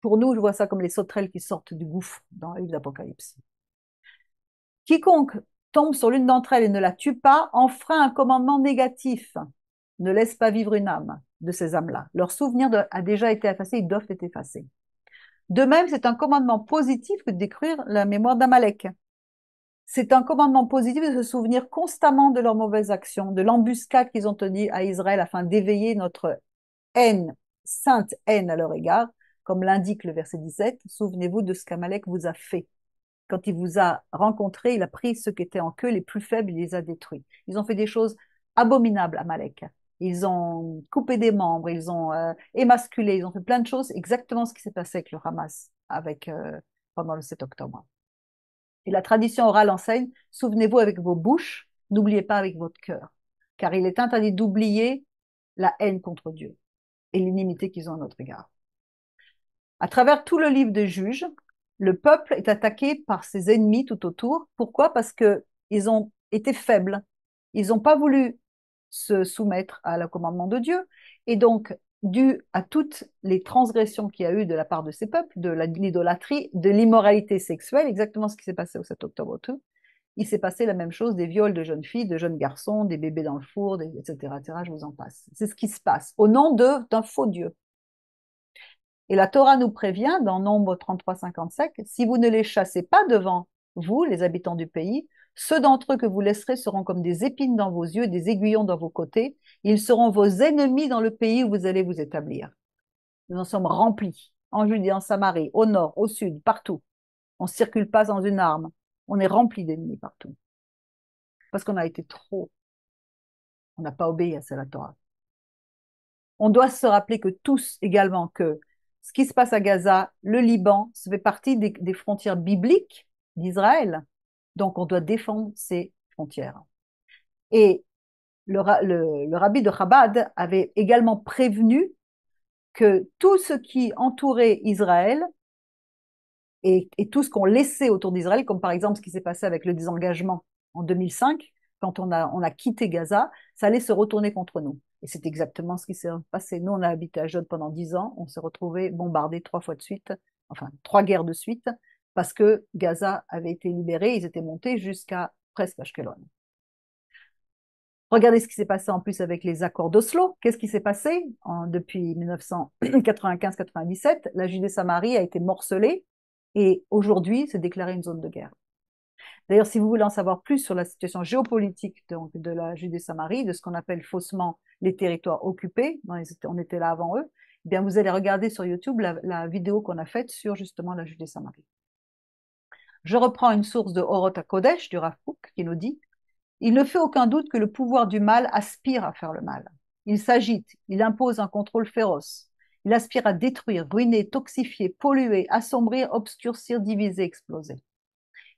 Pour nous, je vois ça comme les sauterelles qui sortent du gouffre dans le livre d'Apocalypse. Quiconque tombe sur l'une d'entre elles et ne la tue pas enfreint un commandement négatif. Ne laisse pas vivre une âme. de ces âmes-là. Leur souvenir a déjà été effacé, ils doivent être effacés. De même, c'est un commandement positif que de détruire la mémoire d'Amalek. C'est un commandement positif de se souvenir constamment de leurs mauvaises actions, de l'embuscade qu'ils ont tenue à Israël afin d'éveiller notre haine, sainte haine à leur égard, comme l'indique le verset 17. Souvenez-vous de ce qu'Amalek vous a fait. Quand il vous a rencontré, il a pris ceux qui étaient en queue, les plus faibles, il les a détruits. Ils ont fait des choses abominables, Amalek. Ils ont coupé des membres, ils ont émasculé, ils ont fait plein de choses, exactement ce qui s'est passé avec le Hamas pendant le 7 octobre. Et la tradition orale enseigne, souvenez-vous avec vos bouches, n'oubliez pas avec votre cœur, car il est interdit d'oublier la haine contre Dieu et l'inimité qu'ils ont à notre égard. À travers tout le livre de Juges, le peuple est attaqué par ses ennemis tout autour. Pourquoi? Parce qu'ils ont été faibles. Ils n'ont pas voulu se soumettre à le commandement de Dieu. Et donc, dû à toutes les transgressions qu'il y a eu de la part de ces peuples, de l'idolâtrie, de l'immoralité sexuelle, exactement ce qui s'est passé au 7 octobre tout, il s'est passé la même chose, des viols de jeunes filles, de jeunes garçons, des bébés dans le four, etc., etc., je vous en passe. C'est ce qui se passe au nom d'un faux Dieu. Et la Torah nous prévient dans Nombre 33, 55, si vous ne les chassez pas devant vous, les habitants du pays, ceux d'entre eux que vous laisserez seront comme des épines dans vos yeux, des aiguillons dans vos côtés. Ils seront vos ennemis dans le pays où vous allez vous établir. Nous en sommes remplis, en Judée, en Samarie, au nord, au sud, partout. On ne circule pas sans une arme. On est rempli d'ennemis partout. Parce qu'on a été trop. On n'a pas obéi à la Torah. On doit se rappeler que tous également que ce qui se passe à Gaza, le Liban, ça fait partie des frontières bibliques d'Israël. Donc, on doit défendre ces frontières. Et le rabbi de Chabad avait également prévenu que tout ce qui entourait Israël et tout ce qu'on laissait autour d'Israël, comme par exemple ce qui s'est passé avec le désengagement en 2005, quand on a quitté Gaza, ça allait se retourner contre nous. Et c'est exactement ce qui s'est passé. Nous, on a habité à Jod pendant 10 ans, on s'est retrouvés bombardés 3 fois de suite, enfin 3 guerres de suite, parce que Gaza avait été libéré, ils étaient montés jusqu'à presque Ashkelon. Regardez ce qui s'est passé en plus avec les accords d'Oslo. Qu'est-ce qui s'est passé depuis 1995-97? La Judée-Samarie a été morcelée et aujourd'hui, c'est déclaré une zone de guerre. D'ailleurs, si vous voulez en savoir plus sur la situation géopolitique de la Judée-Samarie, de ce qu'on appelle faussement les territoires occupés, on était là avant eux, eh bien vous allez regarder sur YouTube la vidéo qu'on a faite sur justement la Judée-Samarie. Je reprends une source de Orot HaKodesh, du Rav Kook, qui nous dit « Il ne fait aucun doute que le pouvoir du mal aspire à faire le mal. Il s'agite, il impose un contrôle féroce. Il aspire à détruire, ruiner, toxifier, polluer, assombrir, obscurcir, diviser, exploser.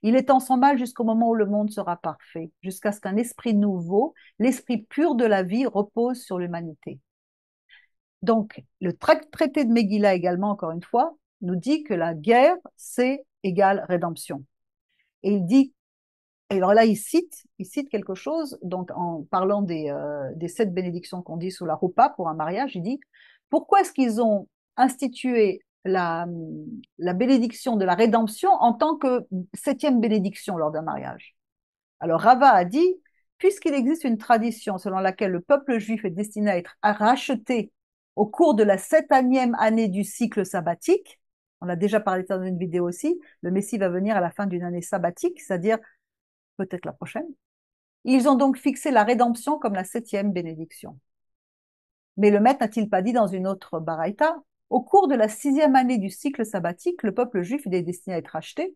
Il étend son mal jusqu'au moment où le monde sera parfait, jusqu'à ce qu'un esprit nouveau, l'esprit pur de la vie, repose sur l'humanité. » Donc, le traité de Megillah également, encore une fois, nous dit que la guerre, c'est égale rédemption. Et il dit, et alors là, il cite quelque chose, donc en parlant des 7 bénédictions qu'on dit sous la roupa pour un mariage, il dit, pourquoi est-ce qu'ils ont institué la bénédiction de la rédemption en tant que 7e bénédiction lors d'un mariage? Alors Rava a dit, puisqu'il existe une tradition selon laquelle le peuple juif est destiné à être racheté au cours de la 7e année du cycle sabbatique, on a déjà parlé de ça dans une vidéo aussi, le Messie va venir à la fin d'une année sabbatique, c'est-à-dire peut-être la prochaine. Ils ont donc fixé la rédemption comme la 7e bénédiction. Mais le maître n'a-t-il pas dit dans une autre baraïta, au cours de la 6e année du cycle sabbatique, le peuple juif est destiné à être racheté.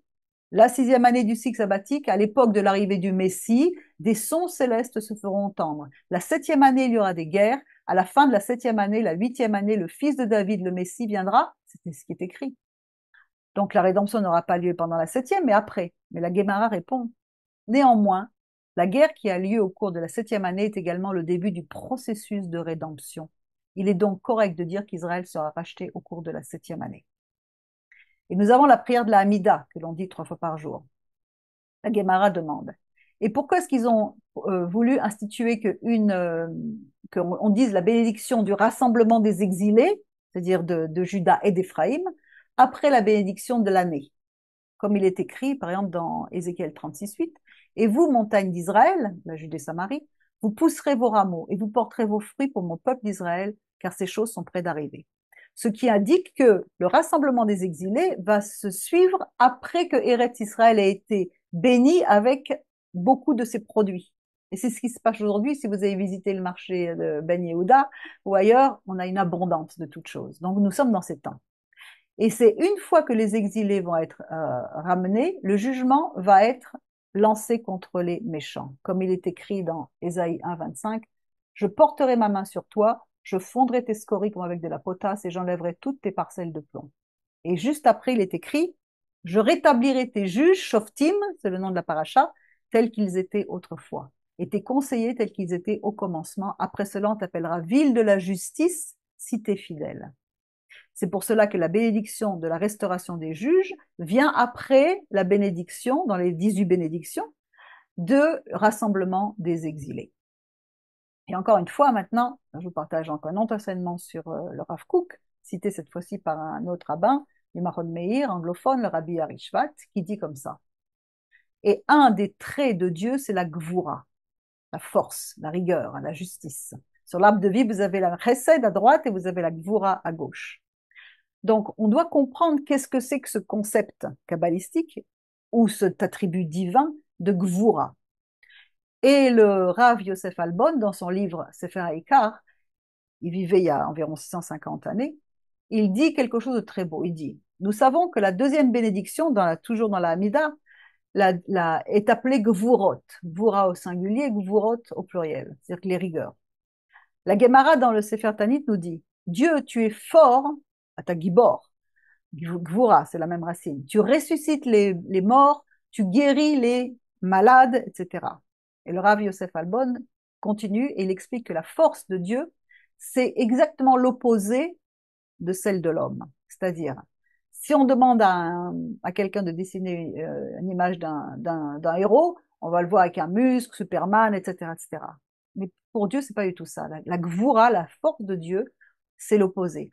La 6e année du cycle sabbatique, à l'époque de l'arrivée du Messie, des sons célestes se feront entendre. La 7e année, il y aura des guerres. À la fin de la 7e année, la 8e année, le fils de David, le Messie, viendra. C'était ce qui est écrit. Donc la rédemption n'aura pas lieu pendant la 7e, mais après. Mais la Guémara répond, néanmoins, la guerre qui a lieu au cours de la 7e année est également le début du processus de rédemption. Il est donc correct de dire qu'Israël sera racheté au cours de la 7e année. Et nous avons la prière de la Hamida, que l'on dit 3 fois par jour. La Guémara demande. Et pourquoi est-ce qu'ils ont voulu instituer qu'on dise la bénédiction du rassemblement des exilés, c'est-à-dire de Juda et d'Éphraïm, après la bénédiction de l'année? Comme il est écrit, par exemple, dans Ézéchiel 36:8, et vous, montagne d'Israël, la Judée-Samarie, vous pousserez vos rameaux et vous porterez vos fruits pour mon peuple d'Israël, car ces choses sont près d'arriver. Ce qui indique que le rassemblement des exilés va se suivre après que Eretz Israël ait été béni avec beaucoup de ses produits. Et c'est ce qui se passe aujourd'hui. Si vous avez visité le marché de Ben Yehuda ou ailleurs, on a une abondance de toutes choses. Donc nous sommes dans ces temps. Et c'est une fois que les exilés vont être ramenés, le jugement va être lancé contre les méchants. Comme il est écrit dans Ésaïe 1, 25, je porterai ma main sur toi, je fondrai tes scories comme avec de la potasse et j'enlèverai toutes tes parcelles de plomb. Et juste après, il est écrit, je rétablirai tes juges, Shoftim, c'est le nom de la paracha, tels qu'ils étaient autrefois, et tes conseillers tels qu'ils étaient au commencement. Après cela, on t'appellera ville de la justice, cité fidèle. C'est pour cela que la bénédiction de la restauration des juges vient après la bénédiction, dans les 18 bénédictions, de rassemblement des exilés. Et encore une fois, maintenant, je vous partage encore un autre enseignement sur le Rav Kook, cité cette fois-ci par un autre rabbin, du Mahon Meir, anglophone, le Rabbi Arishvat, qui dit comme ça. Et un des traits de Dieu, c'est la gvura, la force, la rigueur, la justice. Sur l'arbre de vie, vous avez la chesed à droite et vous avez la gvura à gauche. Donc, on doit comprendre qu'est-ce que c'est que ce concept kabbalistique ou cet attribut divin de Gvura. Et le Rav Yosef Albon, dans son livre Sefer HaIkar, il vivait il y a environ 650 années, il dit quelque chose de très beau. Il dit, nous savons que la deuxième bénédiction, toujours dans la Hamida, est appelée Gvurot. Gvura au singulier, Gvurot au pluriel, c'est-à-dire que les rigueurs. La Gemara dans le Sefer Tanit nous dit, Dieu, tu es fort, à ta gibor, Gvura, c'est la même racine. Tu ressuscites les morts, tu guéris les malades, etc. Et le Rav Yosef Albon continue et il explique que la force de Dieu, c'est exactement l'opposé de celle de l'homme. C'est-à-dire, si on demande à quelqu'un de dessiner une image d'un héros, on va le voir avec un muscle, Superman, etc., etc. Mais pour Dieu, c'est pas du tout ça. La Gvura, la force de Dieu, c'est l'opposé.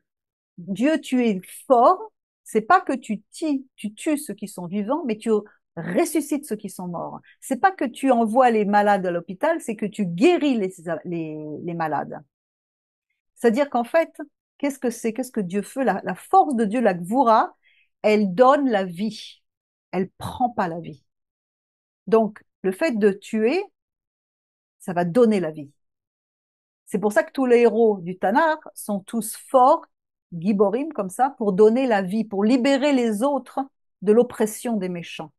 Dieu, tu es fort, c'est pas que tu tues ceux qui sont vivants, mais tu ressuscites ceux qui sont morts. C'est pas que tu envoies les malades à l'hôpital, c'est que tu guéris les malades. C'est-à-dire qu'en fait, qu'est-ce que c'est? Qu'est-ce que Dieu fait? La force de Dieu, la Gvura, elle donne la vie. Elle prend pas la vie. Donc, le fait de tuer, ça va donner la vie. C'est pour ça que tous les héros du Tanakh sont tous forts, giborim comme ça, pour donner la vie, pour libérer les autres de l'oppression des méchants.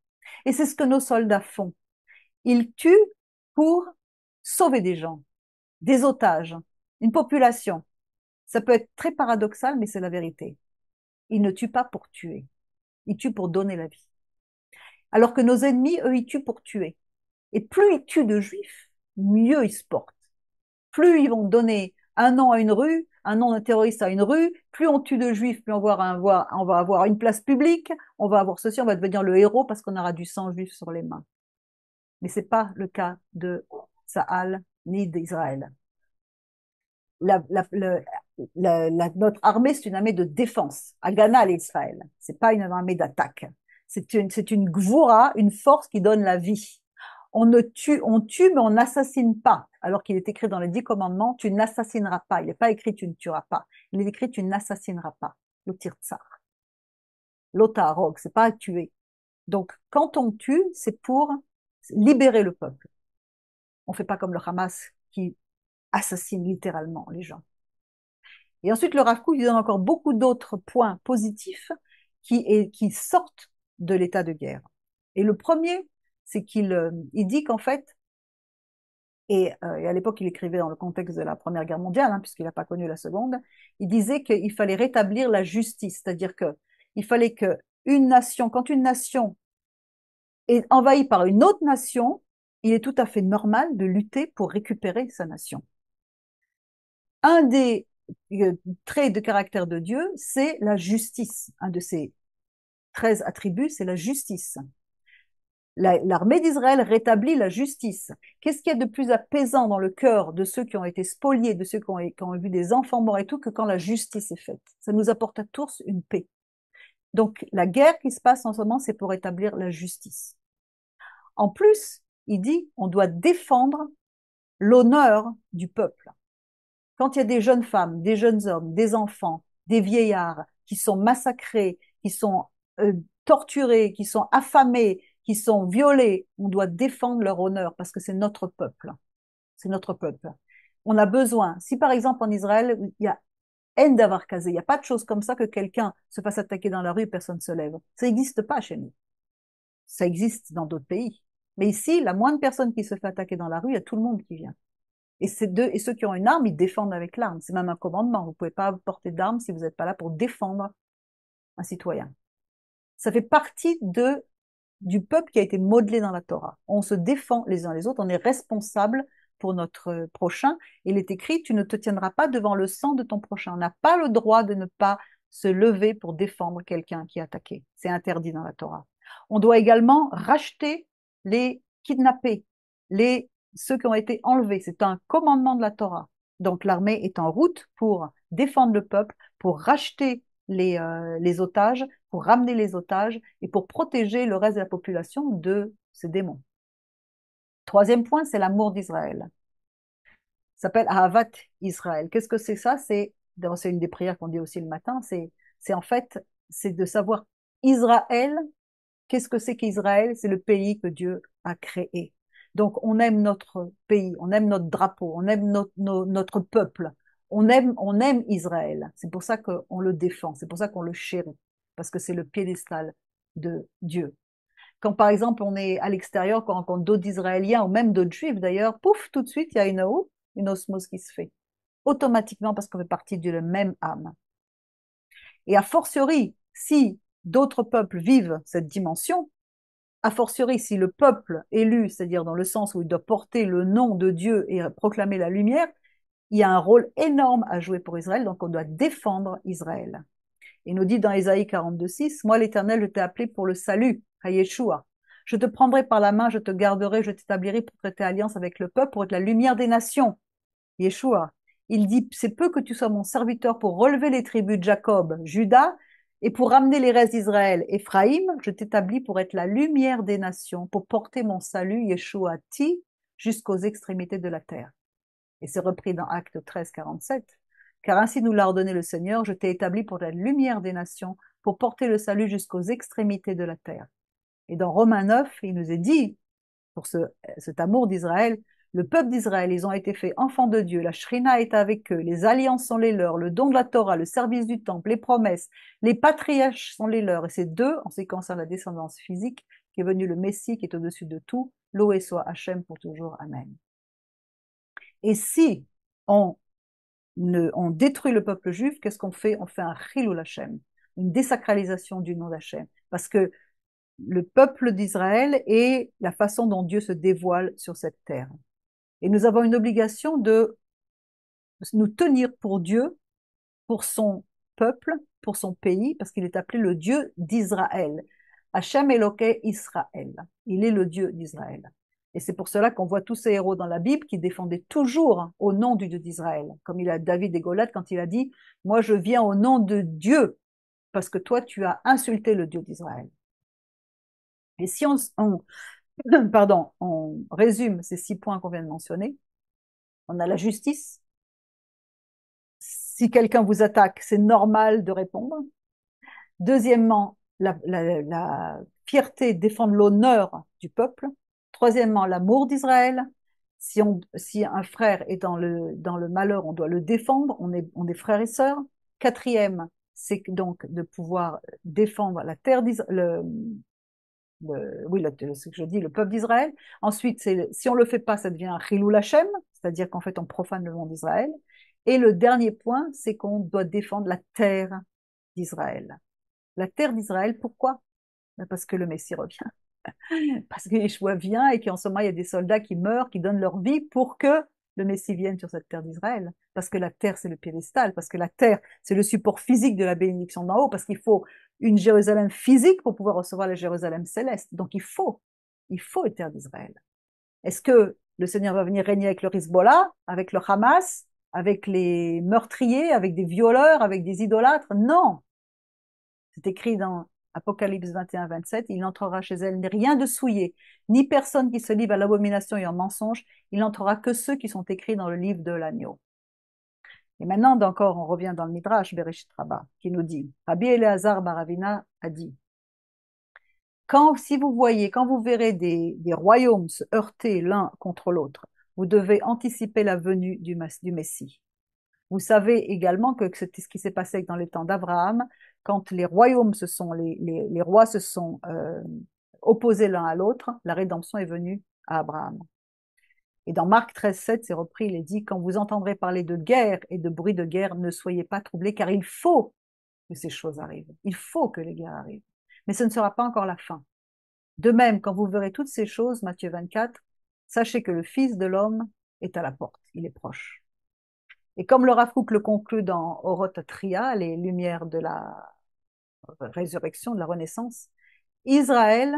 Et c'est ce que nos soldats font. Ils tuent pour sauver des gens, des otages, une population. Ça peut être très paradoxal, mais c'est la vérité. Ils ne tuent pas pour tuer, ils tuent pour donner la vie. Alors que nos ennemis, eux, ils tuent pour tuer. Et plus ils tuent de juifs, mieux ils se portent. Plus ils vont donner un nom à une rue, un nom d'un terroriste à une rue, plus on tue de juifs, plus on va avoir une place publique, on va avoir ceci, on va devenir le héros parce qu'on aura du sang juif sur les mains. Mais ce n'est pas le cas de Tsahal ni d'Israël. Notre armée, c'est une armée de défense, Haganah à l'Israël. C'est pas une armée d'attaque. C'est une gvura, une force qui donne la vie. On tue, mais on n'assassine pas. Alors qu'il est écrit dans les 10 commandements, tu n'assassineras pas. Il n'est pas écrit tu ne tueras pas. Il est écrit tu n'assassineras pas. Le tirtsar. L'otarog, c'est pas à tuer. Donc, quand on tue, c'est pour libérer le peuple. On fait pas comme le Hamas qui assassine littéralement les gens. Et ensuite, le Rav Kook, il donne encore beaucoup d'autres points positifs qui sortent de l'état de guerre. Et le premier, c'est qu'il dit qu'en fait, et à l'époque il écrivait dans le contexte de la Première Guerre mondiale, hein, puisqu'il n'a pas connu la Seconde, il disait qu'il fallait rétablir la justice, c'est-à-dire qu'il fallait que quand une nation est envahie par une autre nation, il est tout à fait normal de lutter pour récupérer sa nation. Un des traits de caractère de Dieu, c'est la justice. Un de ses 13 attributs, c'est la justice. L'armée d'Israël rétablit la justice. Qu'est-ce qu'il y a de plus apaisant dans le cœur de ceux qui ont été spoliés, de ceux qui ont vu des enfants morts et tout, que quand la justice est faite? Ça nous apporte à tous une paix. Donc, la guerre qui se passe en ce moment, c'est pour rétablir la justice. En plus, il dit, on doit défendre l'honneur du peuple. Quand il y a des jeunes femmes, des jeunes hommes, des enfants, des vieillards qui sont massacrés, qui sont torturés, qui sont affamés, qui sont violés, on doit défendre leur honneur parce que c'est notre peuple. C'est notre peuple. On a besoin. Si par exemple en Israël, il y a haine d'avoir casé, il n'y a pas de chose comme ça que quelqu'un se fasse attaquer dans la rue et personne ne se lève. Ça n'existe pas chez nous. Ça existe dans d'autres pays. Mais ici, la moindre personne qui se fait attaquer dans la rue, il y a tout le monde qui vient. Et, et ceux qui ont une arme, ils défendent avec l'arme. C'est même un commandement. Vous ne pouvez pas porter d'arme si vous n'êtes pas là pour défendre un citoyen. Ça fait partie du peuple qui a été modelé dans la Torah. On se défend les uns les autres, on est responsable pour notre prochain. Il est écrit, tu ne te tiendras pas devant le sang de ton prochain. On n'a pas le droit de ne pas se lever pour défendre quelqu'un qui est attaqué. C'est interdit dans la Torah. On doit également racheter les kidnappés, ceux qui ont été enlevés. C'est un commandement de la Torah. Donc l'armée est en route pour défendre le peuple, pour racheter les otages, pour ramener les otages et pour protéger le reste de la population de ces démons. Troisième point, c'est l'amour d'Israël. Ça s'appelle Ahavat Israël. Qu'est-ce que c'est ça? C'est une des prières qu'on dit aussi le matin. C'est en fait, c'est de savoir Israël. Qu'est-ce que c'est qu'Israël? C'est le pays que Dieu a créé. Donc, on aime notre pays, on aime notre drapeau, on aime notre peuple, on aime Israël. C'est pour ça qu'on le défend, c'est pour ça qu'on le chérit, parce que c'est le piédestal de Dieu. Quand, par exemple, on est à l'extérieur, qu'on rencontre d'autres Israéliens ou même d'autres Juifs d'ailleurs, pouf, tout de suite, il y a une osmose qui se fait. Automatiquement, parce qu'on fait partie de la même âme. Et a fortiori, si d'autres peuples vivent cette dimension, a fortiori si le peuple élu, c'est-à-dire dans le sens où il doit porter le nom de Dieu et proclamer la lumière, il y a un rôle énorme à jouer pour Israël, donc on doit défendre Israël. Il nous dit dans Ésaïe 42,6, moi l'Éternel, je t'ai appelé pour le salut, à Yeshua. Je te prendrai par la main, je te garderai, je t'établirai pour traiter alliance avec le peuple, pour être la lumière des nations. Yeshua. Il dit, c'est peu que tu sois mon serviteur pour relever les tribus de Jacob, Judas, et pour ramener les restes d'Israël, Éphraïm, je t'établis pour être la lumière des nations, pour porter mon salut, Yeshua Ti, jusqu'aux extrémités de la terre. Et c'est repris dans Acte 13, 47. Car ainsi nous l'a ordonné le Seigneur, je t'ai établi pour être la lumière des nations, pour porter le salut jusqu'aux extrémités de la terre. Et dans Romains 9, il nous est dit, pour cet amour d'Israël, le peuple d'Israël, ils ont été faits enfants de Dieu, la Shrina est avec eux, les alliances sont les leurs, le don de la Torah, le service du temple, les promesses, les patriarches sont les leurs, et c'est d'eux, en ce qui concerne la descendance physique, qu'est venu le Messie qui est au-dessus de tout, loué soit Hachem pour toujours, Amen. Et si on détruit le peuple juif, qu'est-ce qu'on fait? On fait un Chilul Hachem, une désacralisation du nom d'Hachem, parce que le peuple d'Israël est la façon dont Dieu se dévoile sur cette terre. Et nous avons une obligation de nous tenir pour Dieu, pour son peuple, pour son pays, parce qu'il est appelé le Dieu d'Israël. Hachem Eloké Israël. Il est le Dieu d'Israël. Et c'est pour cela qu'on voit tous ces héros dans la Bible qui défendaient toujours au nom du Dieu d'Israël. Comme il a David et Goliath quand il a dit, moi je viens au nom de Dieu, parce que toi tu as insulté le Dieu d'Israël. Et si pardon, on résume ces 6 points qu'on vient de mentionner, on a la justice. Si quelqu'un vous attaque, c'est normal de répondre. Deuxièmement, la fierté, défendre l'honneur du peuple. Troisièmement, l'amour d'Israël. Si un frère est dans le malheur, on doit le défendre. On est frères et sœurs. Quatrième, c'est donc de pouvoir défendre la terre d'Israël, ce que je dis, le peuple d'Israël. Ensuite, si on le fait pas, ça devient un Chilul Hashem, c'est-à-dire qu'en fait, on profane le nom d'Israël. Et le dernier point, c'est qu'on doit défendre la terre d'Israël. La terre d'Israël, pourquoi? Parce que le Messie revient. Parce que Yeshua vient et qu'en ce moment, il y a des soldats qui meurent, qui donnent leur vie pour que le Messie vienne sur cette terre d'Israël. Parce que la terre, c'est le piédestal. Parce que la terre, c'est le support physique de la bénédiction d'en haut. Parce qu'il faut une Jérusalem physique pour pouvoir recevoir la Jérusalem céleste. Donc il faut une terre d'Israël. Est-ce que le Seigneur va venir régner avec le Hezbollah, avec le Hamas, avec les meurtriers, avec des violeurs, avec des idolâtres? Non. C'est écrit dans Apocalypse 21, 27, il n'entrera chez elle rien de souillé, ni personne qui se livre à l'abomination et en mensonge, il n'entrera que ceux qui sont écrits dans le livre de l'agneau. Et maintenant, encore, on revient dans le Midrash, Bereshit Rabbah, qui nous dit, Rabbi Eliezer bar Ravina a dit, si vous voyez, quand vous verrez des royaumes se heurter l'un contre l'autre, vous devez anticiper la venue du Messie. Vous savez également que c'est ce qui s'est passé dans les temps d'Abraham, quand les royaumes les rois se sont opposés l'un à l'autre, la rédemption est venue à Abraham. Et dans Marc 13,7, c'est repris, il est dit, quand vous entendrez parler de guerre et de bruit de guerre, ne soyez pas troublés, car il faut que ces choses arrivent. Il faut que les guerres arrivent. Mais ce ne sera pas encore la fin. De même, quand vous verrez toutes ces choses, Matthieu 24, sachez que le Fils de l'homme est à la porte, il est proche. Et comme le Rav Kook le conclut dans Oroth Tria, les lumières de la résurrection, de la renaissance, Israël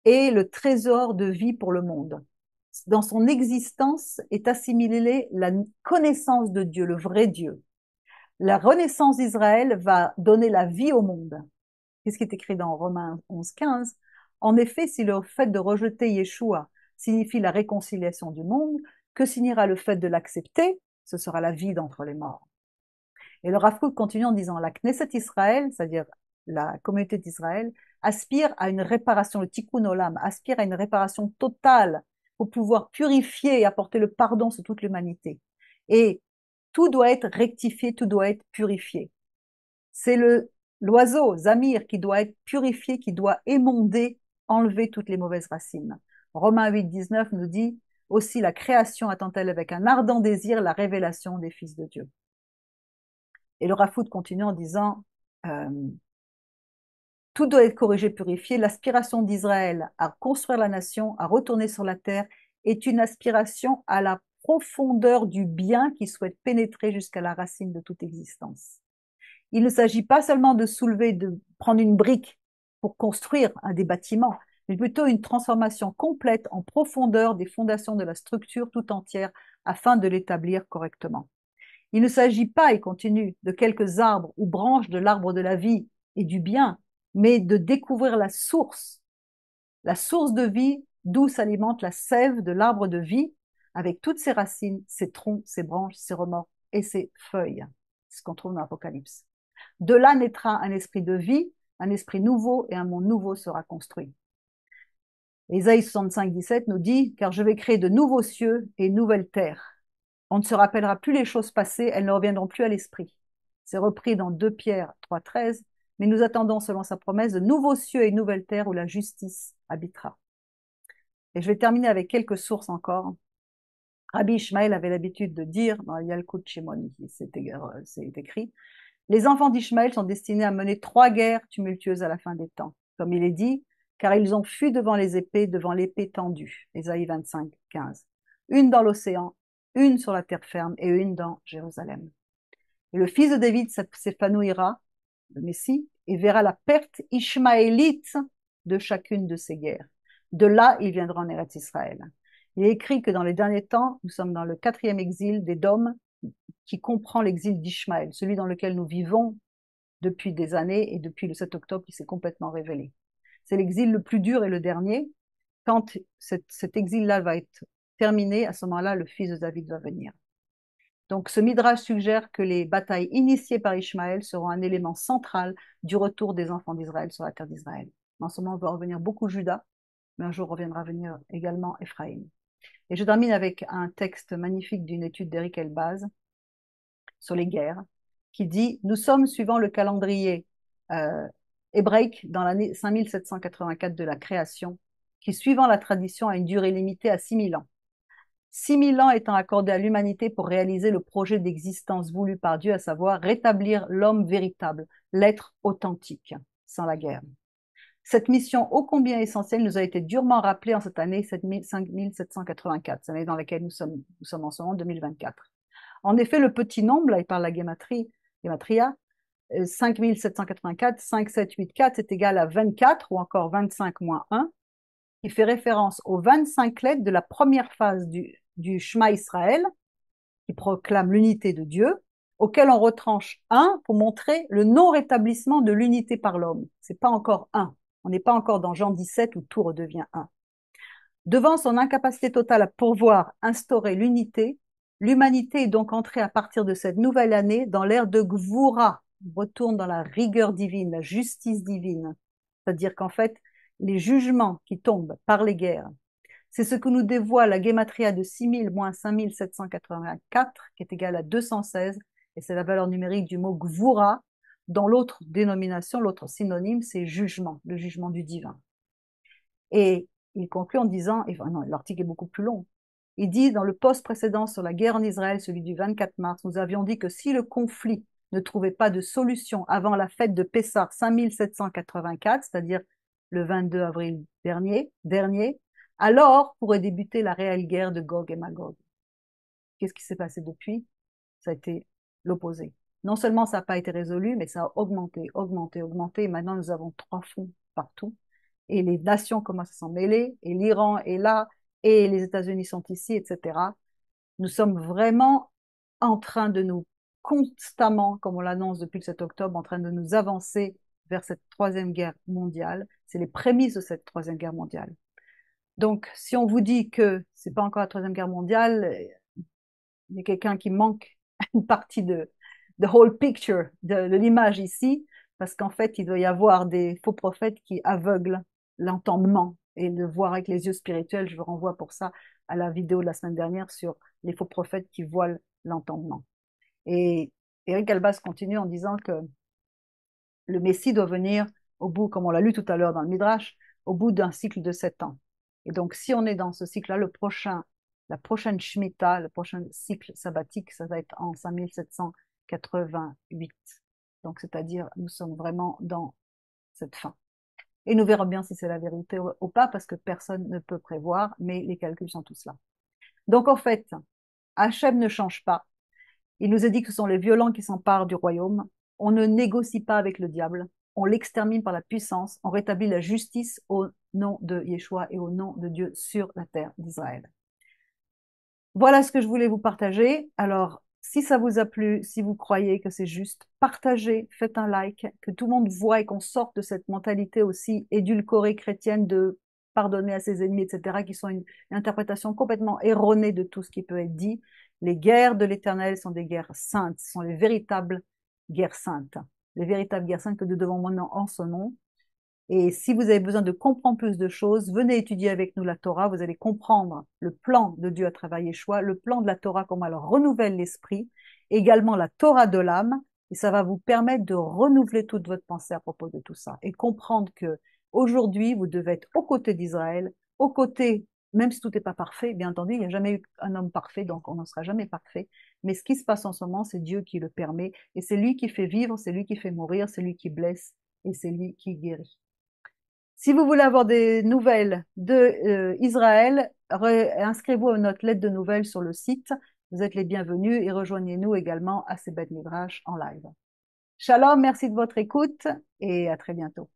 est le trésor de vie pour le monde. Dans son existence est assimilée la connaissance de Dieu, le vrai Dieu. La renaissance d'Israël va donner la vie au monde. C'est ce qui est écrit dans Romains 11,15. En effet, si le fait de rejeter Yeshua signifie la réconciliation du monde, que signifera le fait de l'accepter? Ce sera la vie d'entre les morts. Et le Rav Kook continue en disant, la Knesset Israël, c'est-à-dire la communauté d'Israël, aspire à une réparation, le Tikkun Olam, aspire à une réparation totale pour pouvoir purifier et apporter le pardon sur toute l'humanité. Et tout doit être rectifié, tout doit être purifié. C'est l'oiseau, Zamir, qui doit être purifié, qui doit émonder, enlever toutes les mauvaises racines. Romains 8,19 nous dit, aussi la création attend-elle avec un ardent désir la révélation des fils de Dieu. Et le Rav Kook continue en disant, tout doit être corrigé, purifié. L'aspiration d'Israël à construire la nation, à retourner sur la terre, est une aspiration à la profondeur du bien qui souhaite pénétrer jusqu'à la racine de toute existence. Il ne s'agit pas seulement de soulever, de prendre une brique pour construire des bâtiments, mais plutôt une transformation complète en profondeur des fondations de la structure tout entière afin de l'établir correctement. Il ne s'agit pas, il continue, de quelques arbres ou branches de l'arbre de la vie et du bien, mais de découvrir la source de vie d'où s'alimente la sève de l'arbre de vie avec toutes ses racines, ses troncs, ses branches, ses remords et ses feuilles. C'est ce qu'on trouve dans l'Apocalypse. De là naîtra un esprit de vie, un esprit nouveau et un monde nouveau sera construit. Ésaïe 65,17 nous dit, car je vais créer de nouveaux cieux et une nouvelle terre. On ne se rappellera plus les choses passées, elles ne reviendront plus à l'esprit. C'est repris dans 2 Pierre 3,13, mais nous attendons, selon sa promesse, de nouveaux cieux et une nouvelle terre où la justice habitera. Et je vais terminer avec quelques sources encore. Rabbi Ishmael avait l'habitude de dire, dans Yalkut Shimoni, c'est écrit, les enfants d'Ishmaël sont destinés à mener 3 guerres tumultueuses à la fin des temps. Comme il est dit, car ils ont fui devant les épées, devant l'épée tendue. Ésaïe 25,15. Une dans l'océan, une sur la terre ferme et une dans Jérusalem. Et le fils de David s'épanouira, le Messie, et verra la perte ishmaélite de chacune de ces guerres. De là, il viendra en Eretz Israël. Il est écrit que dans les derniers temps, nous sommes dans le 4e exil d'Édom, qui comprend l'exil d'Ishmaël, celui dans lequel nous vivons depuis des années et depuis le 7 octobre qui s'est complètement révélé. C'est l'exil le plus dur et le dernier. Quand cet exil-là va être terminé, à ce moment-là, le fils de David va venir. Donc ce midrash suggère que les batailles initiées par Ishmaël seront un élément central du retour des enfants d'Israël sur la terre d'Israël. En ce moment, va revenir beaucoup Juda, mais un jour reviendra venir également Ephraïm. Et je termine avec un texte magnifique d'une étude d'Éric Elbaz sur les guerres, qui dit « Nous sommes suivant le calendrier hébraïque dans l'année 5784 de la création, qui, suivant la tradition, a une durée limitée à 6000 ans. 6000 ans étant accordés à l'humanité pour réaliser le projet d'existence voulu par Dieu, à savoir rétablir l'homme véritable, l'être authentique, sans la guerre. Cette mission ô combien essentielle nous a été durement rappelée en cette année 5784, cette année dans laquelle nous sommes en ce moment, 2024. En effet, le petit nombre, là il parle de la gématria, 5784, 5784, c'est égal à 24 ou encore 25 moins 1, qui fait référence aux 25 lettres de la première phase du Shema Israël, qui proclame l'unité de Dieu, auquel on retranche 1 pour montrer le non-rétablissement de l'unité par l'homme. C'est pas encore 1. On n'est pas encore dans Jean 17 où tout redevient 1. Devant son incapacité totale à pourvoir instaurer l'unité, L'humanité est donc entrée à partir de cette nouvelle année dans l'ère de Gvoura. On retourne dans la rigueur divine, la justice divine. C'est-à-dire qu'en fait, les jugements qui tombent par les guerres, c'est ce que nous dévoile la Gematria de 6000 moins 5784, qui est égale à 216, et c'est la valeur numérique du mot Gvoura. Dans l'autre dénomination, l'autre synonyme, c'est jugement, le jugement du divin. Et il conclut en disant, et non, l'article est beaucoup plus long, il dit dans le post précédent sur la guerre en Israël, celui du 24 mars, nous avions dit que si le conflit ne trouvait pas de solution avant la fête de Pessah 5784, c'est-à-dire le 22 avril dernier, alors pourrait débuter la réelle guerre de Gog et Magog. Qu'est-ce qui s'est passé depuis? Ça a été l'opposé. Non seulement ça n'a pas été résolu, mais ça a augmenté. Et maintenant, nous avons 3 fronts partout. Et les nations commencent à s'en mêler. Et l'Iran est là. Et les États-Unis sont ici, etc. Nous sommes vraiment en train de nous, constamment, comme on l'annonce depuis le 7 octobre, en train de nous avancer vers cette troisième guerre mondiale. C'est les prémices de cette troisième guerre mondiale. Donc, si on vous dit que c'est pas encore la troisième guerre mondiale, il y a quelqu'un qui manque une partie de the whole picture, de l'image ici, parce qu'en fait, il doit y avoir des faux prophètes qui aveuglent l'entendement et de voir avec les yeux spirituels. Je vous renvoie pour ça à la vidéo de la semaine dernière sur les faux prophètes qui voilent l'entendement. Et Eric Albas continue en disant que le Messie doit venir au bout, comme on l'a lu tout à l'heure dans le Midrash, au bout d'un cycle de 7 ans. Et donc, si on est dans ce cycle-là, la prochaine Shemitah, le prochain cycle sabbatique, ça va être en 5788. Donc, c'est-à-dire, nous sommes vraiment dans cette fin. Et nous verrons bien si c'est la vérité ou pas, parce que personne ne peut prévoir, mais les calculs sont tous là. Donc, en fait, Hachem ne change pas. Il nous a dit que ce sont les violents qui s'emparent du royaume. On ne négocie pas avec le diable. On l'extermine par la puissance. On rétablit la justice au nom de Yeshua et au nom de Dieu sur la terre d'Israël. Voilà ce que je voulais vous partager. Alors, si ça vous a plu, si vous croyez que c'est juste, partagez, faites un like, que tout le monde voit et qu'on sorte de cette mentalité aussi édulcorée chrétienne de pardonner à ses ennemis, etc., qui sont une interprétation complètement erronée de tout ce qui peut être dit. Les guerres de l'Éternel sont des guerres saintes, ce sont les véritables guerres saintes, les véritables guerres saintes que nous devons maintenant en son nom. Et si vous avez besoin de comprendre plus de choses, venez étudier avec nous la Torah. Vous allez comprendre le plan de Dieu à travers Yeshua, le plan de la Torah, comment elle renouvelle l'esprit, également la Torah de l'âme. Et ça va vous permettre de renouveler toute votre pensée à propos de tout ça et comprendre que aujourd'hui, vous devez être aux côtés d'Israël, aux côtés, même si tout n'est pas parfait, bien entendu, il n'y a jamais eu un homme parfait, donc on n'en sera jamais parfait. Mais ce qui se passe en ce moment, c'est Dieu qui le permet. Et c'est lui qui fait vivre, c'est lui qui fait mourir, c'est lui qui blesse et c'est lui qui guérit. Si vous voulez avoir des nouvelles de Israël, inscrivez-vous à notre lettre de nouvelles sur le site. Vous êtes les bienvenus et rejoignez-nous également à ces bêtes midrash en live. Shalom, merci de votre écoute et à très bientôt.